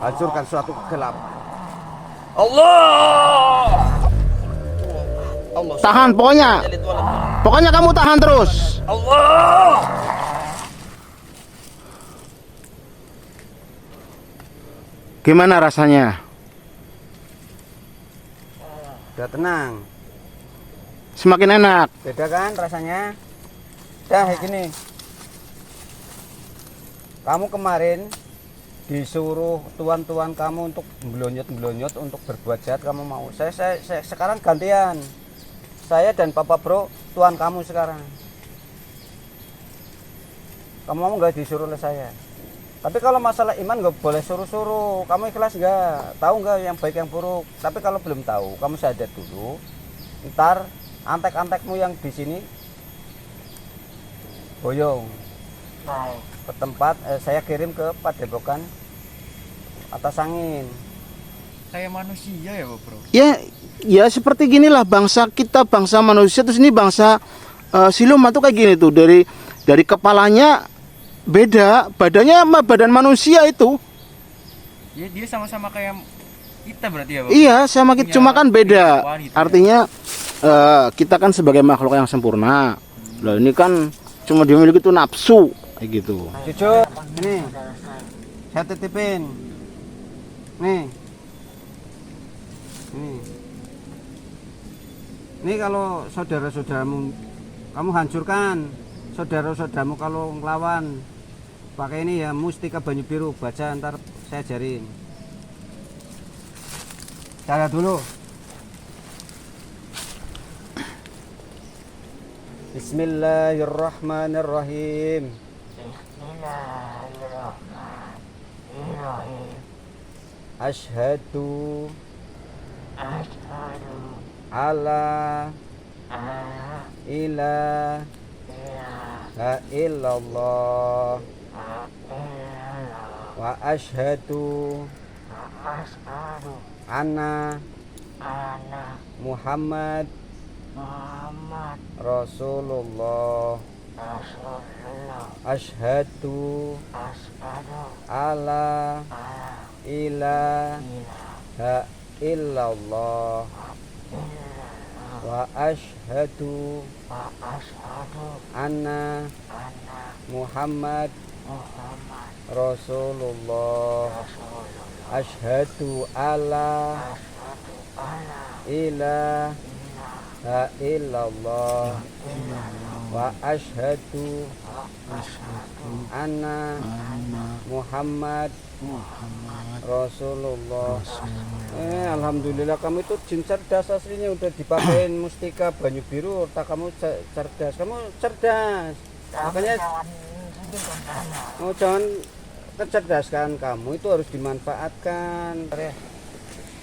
Hancurkan suatu kegelapan. Tahan, pokoknya kamu tahan terus. Gimana rasanya? Udah tenang. Semakin enak. Beda kan rasanya? Dah kayak gini. Kamu kemarin disuruh tuan-tuan kamu untuk belonyot untuk berbuat jahat, kamu mau. Saya sekarang gantian. Saya dan Papa Bro tuan kamu sekarang. Kamu mau nggak disuruh oleh saya? Tapi kalau masalah iman nggak boleh suruh-suruh. Kamu ikhlas nggak? Tahu nggak yang baik yang buruk? Tapi kalau belum tahu, kamu sadar dulu. Ntar antek-antekmu yang di sini boyong Baik. ke tempat saya kirim ke Padepokan Atas Angin. Kayak manusia ya, Bro. Ya seperti ginilah bangsa kita, bangsa manusia. Terus ini bangsa siluman tuh kayak gini tuh, dari kepalanya beda, badannya sama badan manusia itu. Ya, dia sama-sama kayak kita berarti ya, Bro. Iya, sama kita, Punya cuma kan beda. kehidupan gitu ya. Artinya kita kan sebagai makhluk yang sempurna. Lah ini kan cuma dimiliki tuh nafsu kayak gitu. Jujur, ini saya titipin. Nih. Ini kalau saudara-saudaramu kamu hancurkan, saudara-saudaramu kalau ngelawan pakai ini ya mustika banyu biru, baca ntar saya ajarin. Cara dulu. Bismillahirrahmanirrahim. Bismillahirrahmanirrahim. Asyhadu Asyhadu alla alla ilaha illallah illallah wa asyhadu wa asyhadu anna anna Muhammad Muhammad Rasulullah. Rasulullah. Asyhadu Asyhadu alla alla ilaha illallah wa asyhadu wa asyhadu anna anna Muhammad Muhammad Rasulullah. Rasulullah. Asyhadu alla ilaha illallah wa asyhadu anna Muhammad Rasulullah. Alhamdulillah kamu itu jin cerdas aslinya, udah dipakein mustika banyu biru, otak kamu cerdas, kamu cerdas. Makanya jangan kecerdasan kamu itu harus dimanfaatkan.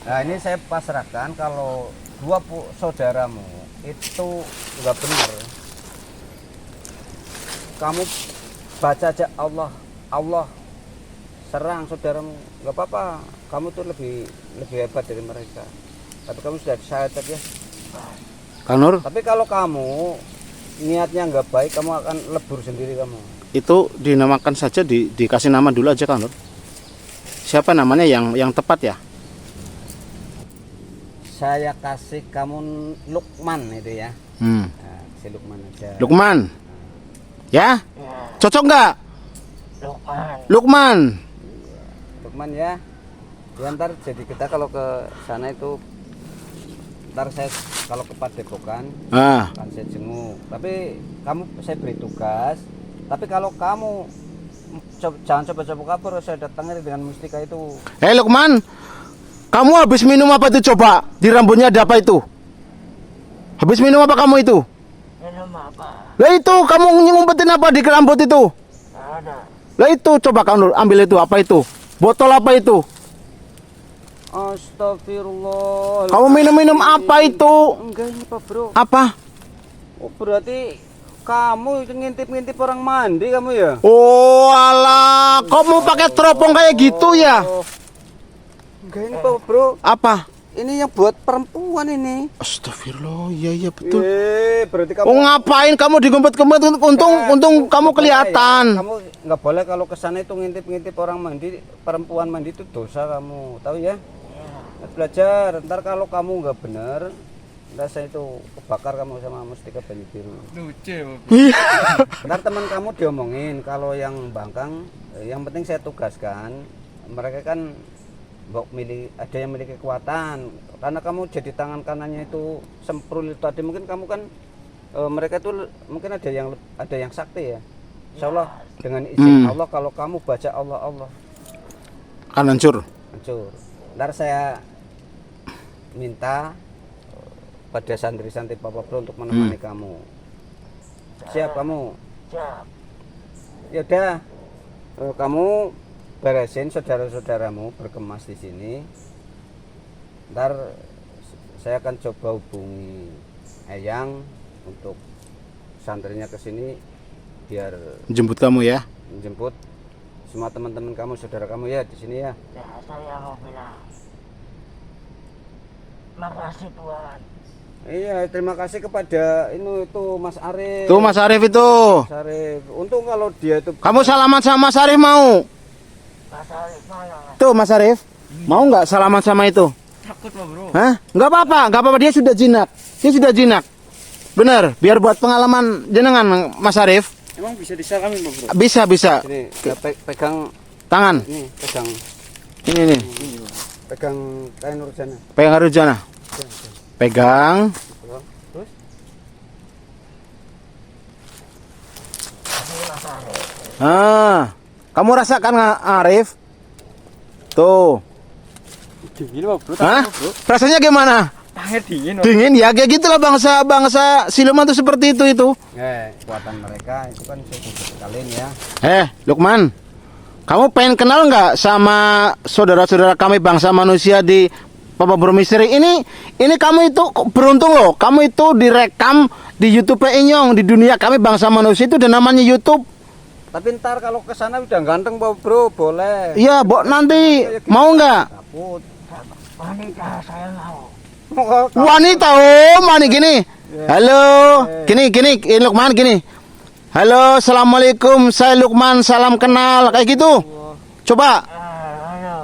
Nah ini saya pasrahkan kalau dua saudaramu itu nggak benar, kamu baca aja Allah serang saudaramu, nggak apa-apa, kamu tuh lebih hebat dari mereka. Tapi kamu sudah disyahadat ya, Kang Nur. tapi kalau kamu niatnya nggak baik, kamu akan lebur sendiri kamu. Itu dinamakan saja, dikasih nama dulu aja Kang Nur. Siapa namanya yang tepat ya? Saya kasih kamu Lukman itu ya. Nah, si Lukman aja. Lukman. Ya? Ya, Cocok nggak? Lukman. Lukman. Lukman ya. Ya ntar jadi kita kalau ke sana itu, ntar saya kalau ke Padepokan Ah, kan saya jenguk. Tapi kamu saya beri tugas. Tapi kalau kamu jangan coba-coba kabur, saya datangnya dengan mustika itu. Lukman. Kamu habis minum apa itu coba? Di rambutnya ada apa itu? Habis minum apa kamu itu? Minum apa? Lah itu kamu ngumpetin apa di rambut itu? Ada. Lah itu coba Kang Nur ambil itu, apa itu? Botol apa itu? Astagfirullah. Kamu minum-minum apa itu? Enggak ini Pak Bro. Apa? Oh berarti kamu itu ngintip-ngintip orang mandi kamu ya? Oh alah, kok mau pakai teropong kayak gitu ya? Oh. Enggak ini Pak Bro. Apa? Ini yang buat perempuan ini. Astagfirullah, iya betul. Berarti kamu Oh ngapain kamu digumpet-gumpet? Untung kamu kelihatan. Kamu nggak boleh kalau ke sana itu ngintip-ngintip orang mandi, perempuan mandi itu dosa kamu. Tahu ya? Belajar. Ntar kalau kamu nggak bener, ntar saya itu kebakar kamu sama mustika banyu biru. Lucu. Ntar teman kamu diomongin kalau yang bangkang, yang penting saya tugaskan. Mereka kan ada yang memiliki kekuatan, karena kamu jadi tangan kanannya itu semprul itu tadi, mungkin kamu kan mereka itu mungkin ada yang sakti ya. Insya Allah dengan izin Allah, kalau kamu baca Allah Kan hancur. Ntar saya minta pada santri-santri Papa Bro untuk menemani kamu. Siap kamu? Siap. Ya udah, kamu beresin saudara-saudaramu berkemas di sini. Ntar saya akan coba hubungi Eyang untuk santrinya ke sini biar Jemput kamu ya. menjemput semua teman-teman kamu, saudara kamu ya di sini ya. Ya, saya mau bilang. Makasih Tuhan. Iya, terima kasih kepada itu Mas Arif. Tuh Mas Arif itu. Mas Arif. Untung kalau dia itu Kamu salaman sama Mas Arif mau? Mas Arif mana? Tuh Mas Arif. Mau nggak salaman sama itu? Takut Pak Bro. Hah? Nggak apa-apa, dia sudah jinak. Bener, biar buat pengalaman jenengan Mas Arif. Emang bisa disalamin Pak Bro? Bisa. ini pegang Tangan. ini, pegang Ini. pegang kain urjana. Pegang Arujana. Pegang. Terus Kamu rasakan nggak Arif? Tuh. Dingin Pak Bro. Hah? Rasanya gimana? Tangan dingin. Pak. Dingin ya, kayak gitulah bangsa siluman tuh seperti itu. kekuatan mereka itu kan saya bisa sekalin ya. Lukman, kamu pengen kenal nggak sama saudara-saudara kami bangsa manusia di Papa Bro Misteri? Ini kamu itu beruntung loh. Kamu itu direkam di YouTube Inyong, di dunia kami bangsa manusia itu ada namanya YouTube. Tapi ntar kalau ke sana udah ganteng Pak Bro, boleh. Iya, nanti mau nggak? Takut. Wanita saya mau. Wanita, mana gini. Halo, gini, Lukman gini. Halo, assalamualaikum, saya Lukman, salam kenal, kayak gitu. Coba. Halo.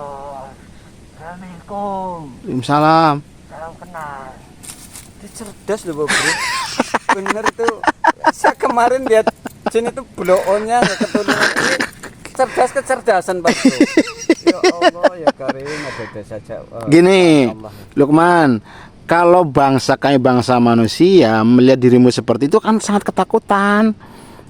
Assalamualaikum. Salam. Salam kenal. Dia cerdas loh Pak Bro. Bener itu. Saya kemarin lihat sini tuh blow-on-nya nggak keturunan. Ini cerdas kecerdasan Pak Bro. Ya Allah ya. Karim, ada saja. Gini, Allah. Lukman, kalau bangsa kayak bangsa manusia melihat dirimu seperti itu kan sangat ketakutan.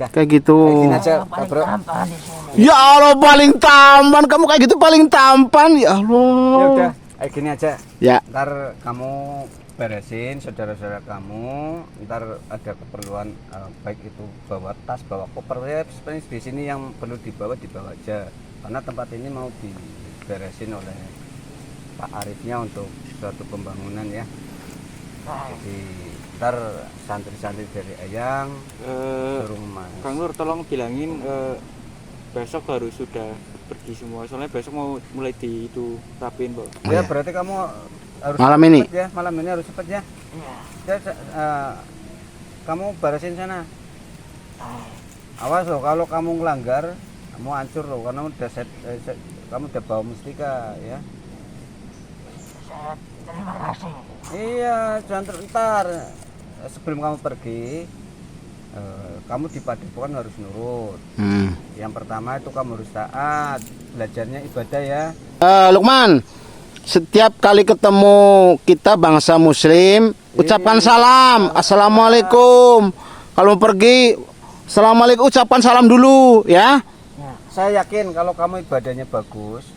Dah. Kayak gitu. Kayak gini aja, Pak paling Bro. tampan di sini. Ya Allah, paling tampan. Kamu kayak gitu paling tampan. Ya Allah. Ya udah, kayak gini aja. Ya. Ntar kamu beresin saudara-saudara kamu, ntar ada keperluan baik itu bawa tas, bawa koper ya sebenarnya di sini yang perlu dibawa aja karena tempat ini mau diberesin oleh Pak Arifnya untuk suatu pembangunan ya. Jadi ntar santri-santri dari Ayang suruh Mas. Kang Nur tolong bilangin besok harus sudah pergi semua soalnya besok mau mulai di itu rapin Pak. Oh, Ya ya. berarti kamu harus Malam ini? cepet ya, malam ini harus cepet ya. Iya. Ya, kamu beresin sana. Awas loh kalau kamu ngelanggar, kamu hancur loh karena udah kamu udah bawa mustika ya. Saya terima kasih. Iya, jangan ntar sebelum kamu pergi, kamu di padepokan harus nurut. Yang pertama itu kamu harus taat, belajarnya ibadah ya. Lukman, setiap kali ketemu kita bangsa muslim, ucapkan salam. Assalamualaikum. Kalau mau pergi, assalamualaikum, ucapkan salam dulu ya. Saya yakin kalau kamu ibadahnya bagus,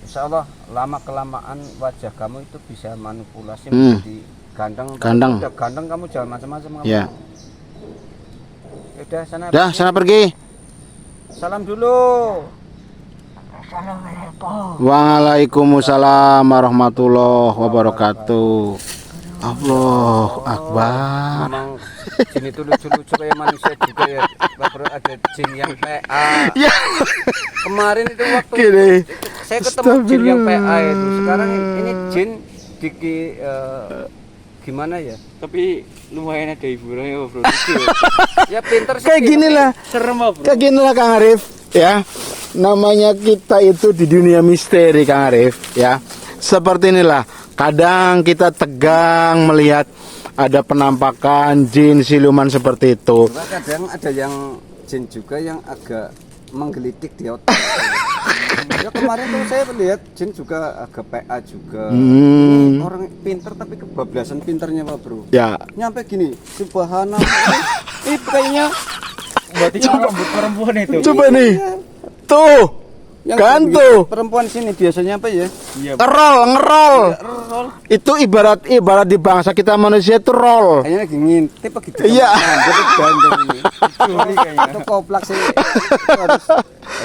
insya Allah lama kelamaan wajah kamu itu bisa manipulasi menjadi ganteng. Ganteng. Udah ganteng kamu jangan macam-macam kamu. Ya. Udah sana. Dah, sana pergi. Salam dulu. Assalamualaikum. Waalaikumsalam warahmatullahi wabarakatuh. Allahu Akbar. Memang jin itu lucu-lucu kayak manusia juga ya. Baru ada jin yang PA. Ya. Kemarin itu waktu Gini. saya ketemu jin yang PA itu. Sekarang ini jin gimana ya? Tapi lumayan ada hiburannya Bro. Ya pinter sih. Kayak gini lah. Serem Bro. Kayak gini lah Kang Arif ya. Namanya kita itu di dunia misteri Kang Arif ya. Seperti inilah. Kadang kita tegang melihat ada penampakan jin siluman seperti itu. Cuma kadang ada yang jin juga yang agak menggelitik di otak. Ya kemarin tuh saya lihat jin juga agak PA juga. Ini orang pinter tapi kebablasan pinternya Pak Bro. Ya. Nyampe gini, subhanallah. Kayaknya Berarti kan rambut perempuan itu. Coba nih. Tuh. yang Kan begitu, tuh. perempuan sini biasanya apa ya? Iya. Ngerol. Roll. Itu ibarat di bangsa kita manusia itu roll. Kayaknya lagi ngintip apa gitu. Iya. Jadi gandeng ini. Curi kayaknya. Itu koplak sih. Itu harus,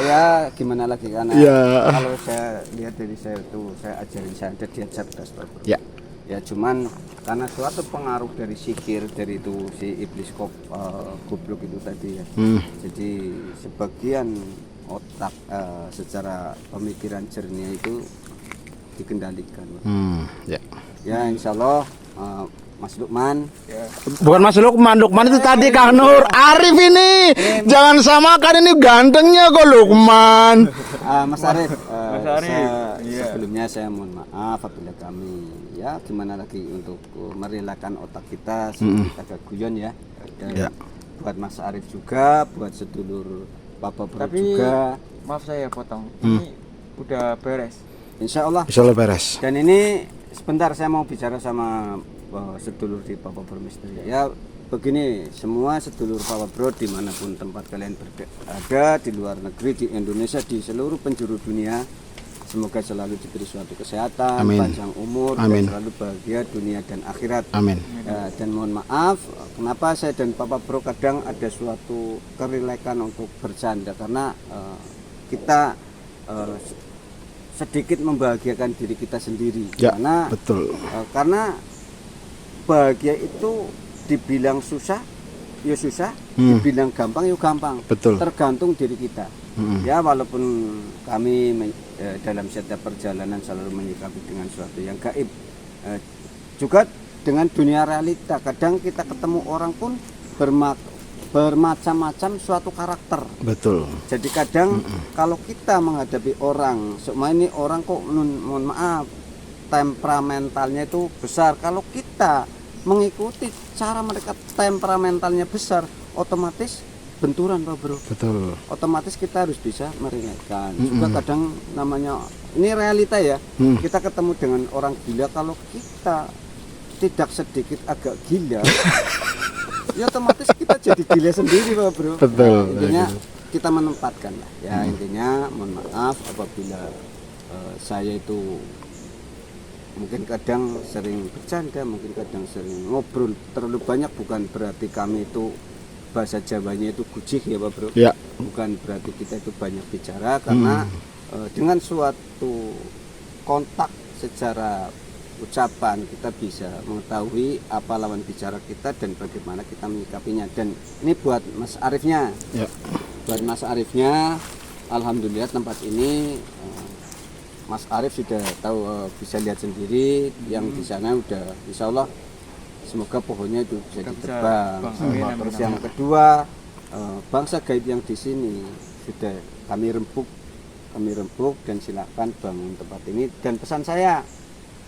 ya gimana lagi karena Iya. kalau saya lihat dari saya tuh saya ajarin saya ada dia cerdas Pak Bro. Ya. Ya cuman karena suatu pengaruh dari sihir dari itu si iblis goblok itu tadi ya. Jadi sebagian otak secara pemikiran jernih itu dikendalikan. Ya. Ya insya Allah Mas Lukman. Bukan Mas Lukman itu tadi Kang Nur. Arif ini. Jangan samakan ini gantengnya kok Lukman. Mas Arif, Mas Arif, iya. sebelumnya saya mohon maaf apabila kami ya gimana lagi untuk merelakan otak kita sedikit agak guyon ya. Dan Ya. buat Mas Arif juga, buat sedulur Papa Bro Tapi juga. maaf saya potong. Ini udah beres. Insya Allah. Insyaallah beres. Dan ini sebentar saya mau bicara sama sedulur di Papa Bro Misteri. Ya begini, semua sedulur Papa Bro dimanapun tempat kalian berada, di luar negeri, di Indonesia, di seluruh penjuru dunia, semoga selalu diberi suatu kesehatan, Amin. panjang umur, Amin. dan selalu bahagia dunia dan akhirat. Amin. Dan mohon maaf, kenapa saya dan Papa Bro kadang ada suatu kerilekan untuk bercanda karena kita sedikit membahagiakan diri kita sendiri. Ya, Karena betul. karena bahagia itu dibilang susah, ya susah, dibilang gampang, ya gampang. Betul. Tergantung diri kita. Ya walaupun kami dalam setiap perjalanan selalu menyikapi dengan sesuatu yang gaib, juga dengan dunia realita. Kadang kita ketemu orang pun bermacam-macam suatu karakter. Betul. Jadi kadang kalau kita menghadapi orang, semua ini orang kok mohon maaf temperamentalnya itu besar. Kalau kita mengikuti cara mereka temperamentalnya besar, otomatis benturan Pak Bro. Betul. Otomatis kita harus bisa merelakan. Juga kadang namanya ini realita ya. Hmm. Kita ketemu dengan orang gila, kalau kita tidak sedikit agak gila ya otomatis kita jadi gila sendiri Pak Bro. Betul, Nah, intinya betul. kita menempatkan lah ya. Intinya mohon maaf apabila saya itu mungkin kadang sering bercanda, mungkin kadang sering ngobrol terlalu banyak, bukan berarti kami itu bahasa Jawanya itu gujih ya Pak Bro. Ya. Bukan berarti kita itu banyak bicara, karena dengan suatu kontak secara ucapan kita bisa mengetahui apa lawan bicara kita dan bagaimana kita menyikapinya. Dan ini buat Mas Arifnya, Ya. buat Mas Arifnya, alhamdulillah tempat ini Mas Arif sudah tahu, bisa lihat sendiri yang di sana udah insya Allah semoga pohonnya itu bisa ditebang. Terus yang kedua, bangsa gaib yang di sini sudah kami rembuk dan silakan bangun tempat ini. Dan pesan saya,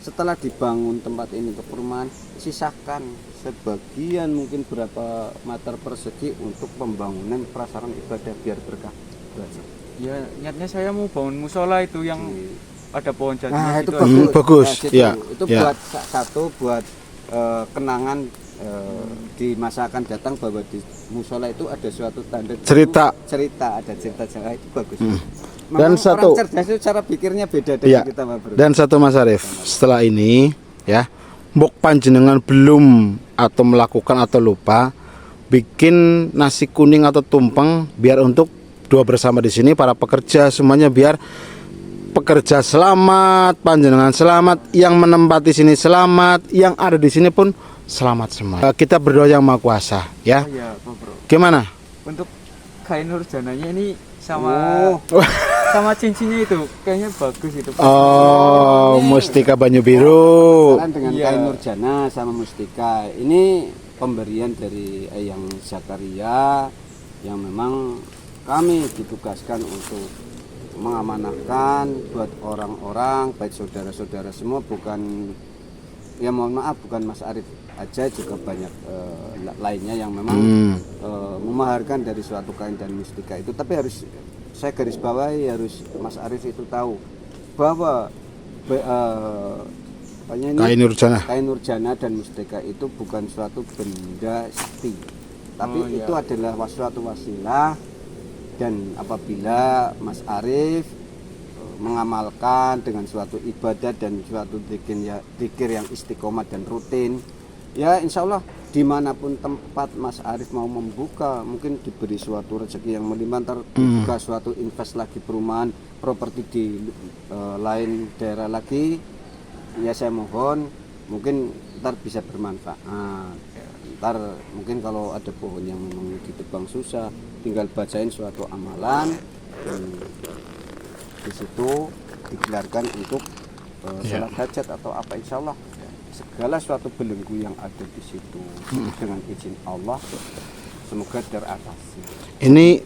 setelah dibangun tempat ini untuk perumahan, sisakan sebagian mungkin berapa meter persegi untuk pembangunan prasarana ibadah biar berkah. Ya niatnya saya mau bangun musola itu yang ada pohon jati. Nah itu bagus. Bagus, Nah, situ. ya, Itu ya. buat satu buat kenangan di masa akan datang, bahwa di musola itu ada suatu tanda Cerita. ada cerita Jawa, itu bagus. Dan Memang satu- orang cerdas itu cara pikirnya beda dari Ya. kita Pak Bro. Dan satu Mas Arif, setelah ini ya, mbok panjenengan belum atau melakukan atau lupa bikin nasi kuning atau tumpeng biar untuk dua bersama di sini para pekerja semuanya, biar pekerja selamat, panjenengan selamat, yang menempati sini selamat, yang ada di sini pun selamat semua. Kita berdoa yang Maha Kuasa ya. Oh iya Pak Bro. Gimana? Untuk kain nurjananya ini sama Oh. sama cincinnya itu kayaknya bagus itu Pak. Oh, mustika banyu biru. Penasaran dengan Iya. kain nurjana sama mustika. Ini pemberian dari Eyang Zakaria yang memang kami ditugaskan untuk mengamanahkan buat orang-orang, baik saudara-saudara semua, bukan ya mohon maaf bukan Mas Arif aja, juga banyak lainnya yang memang memaharkan dari suatu kain dan mustika itu. Tapi harus saya garis bawahi, harus Mas Arif itu tahu bahwa apanya ini, Kain nurjana. kain nurjana dan mustika itu bukan suatu benda sakti, tapi Oh, iya. itu adalah suatu wasilah. Dan apabila Mas Arif mengamalkan dengan suatu ibadah dan suatu zikir yang istiqomah dan rutin, ya insya Allah dimanapun tempat Mas Arif mau membuka, mungkin diberi suatu rezeki yang melimpah, ntar buka suatu invest lagi perumahan properti di lain daerah lagi, ya saya mohon mungkin ntar bisa bermanfaat. Ntar mungkin kalau ada pohon yang memang ditebang susah, tinggal bacain suatu amalan, dan di situ digelarkan untuk sholat hajat atau apa, insya Allah segala suatu belenggu yang ada di situ dengan izin Allah semoga teratasi. Ini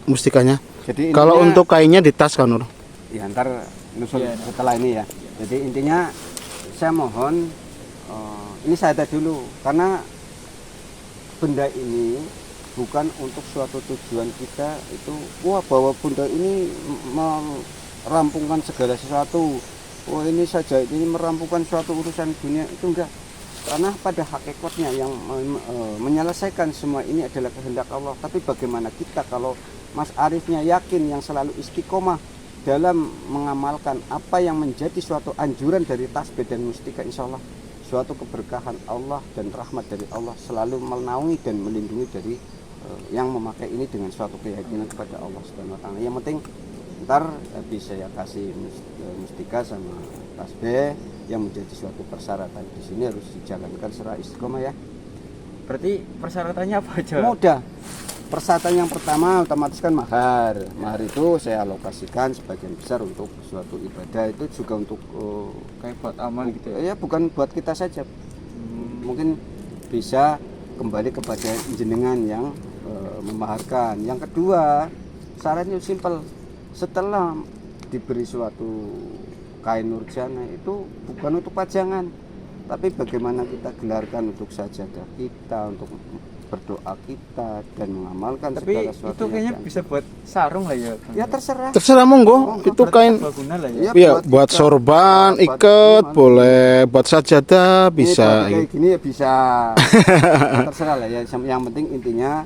mustikanya. Jadi Kalau intinya- untuk kainnya di tas kan Nur? ya ntar nusul Iya. setelah ini ya. Jadi intinya saya mohon ini saya dulu, karena benda ini bukan untuk suatu tujuan kita itu bahwa benda ini merampungkan segala sesuatu, ini saja ini merampungkan suatu urusan dunia, itu enggak. Karena pada hakikatnya yang menyelesaikan semua ini adalah kehendak Allah. Tapi bagaimana kita kalau Mas Arifnya yakin, yang selalu istiqomah dalam mengamalkan apa yang menjadi suatu anjuran dari tasbih dan mustika, insya Allah suatu keberkahan Allah dan rahmat dari Allah selalu menaungi dan melindungi dari yang memakai ini dengan suatu keyakinan kepada Allah Subhanahu wa taala. Yang penting ntar bisa saya kasih mustika sama tasbih yang menjadi suatu persyaratan di sini harus dijalankan secara istiqomah ya. Berarti persyaratannya apa aja? Mudah. Persyaratan yang pertama otomatis kan mahar. Mahar itu saya alokasikan sebagian besar untuk suatu ibadah, itu juga untuk Kayak buat amal gitu ya. ya bukan buat kita saja. Mungkin bisa kembali kepada jenengan yang memaharkan. Yang kedua, syaratnya simpel. Setelah diberi suatu kain nurjana itu bukan untuk pajangan, tapi bagaimana kita gelarkan untuk sajadah kita, untuk berdoa kita dan mengamalkan Tapi segala sesuatu itu kayaknya bisa buat sarung lah ya. ya terserah. Terserah monggo, itu kain Guna lah ya. ya buat ikat, sorban, buat ikat, cuman. boleh buat sajadah Ini bisa. kayak gini ya bisa. Ya, terserah lah ya. Yang penting intinya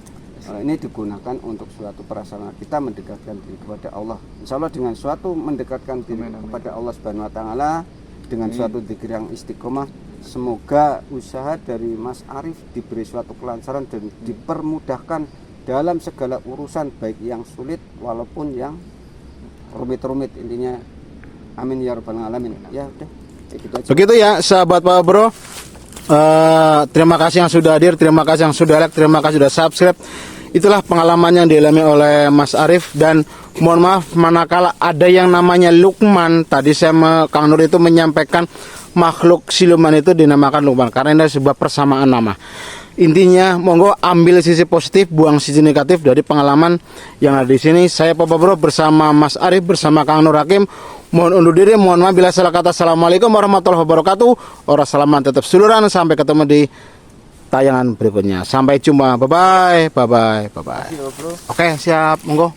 ini digunakan untuk suatu prasarana kita mendekatkan diri kepada Allah. Insya Allah dengan suatu mendekatkan diri kepada Allah Subhanahu Wa Taala dengan suatu zikir yang istiqomah, semoga usaha dari Mas Arif diberi suatu kelancaran dan dipermudahkan dalam segala urusan, baik yang sulit walaupun yang rumit-rumit. Intinya amin ya rabbal alamin. Ya udah kayak gitu aja. Begitu ya sahabat Pak Bro. Terima kasih yang sudah hadir, terima kasih yang sudah like, terima kasih sudah subscribe. Itulah pengalaman yang dialami oleh Mas Arif, dan mohon maaf manakala ada yang namanya Lukman. Tadi Kang Nur itu menyampaikan makhluk siluman itu dinamakan Lukman karena ini sebuah persamaan nama. Intinya monggo ambil sisi positif, buang sisi negatif dari pengalaman yang ada di sini. Saya Papa Bro bersama Mas Arif bersama Kang Nur Hakim. Mohon undur diri, mohon maaf bila salah kata. Assalamualaikum warahmatullahi wabarakatuh. Orang salaman tetap seduluran, sampai ketemu di tayangan berikutnya. Sampai jumpa. Bye bye. Bye bye. Bye bye. Oke, siap. Monggo.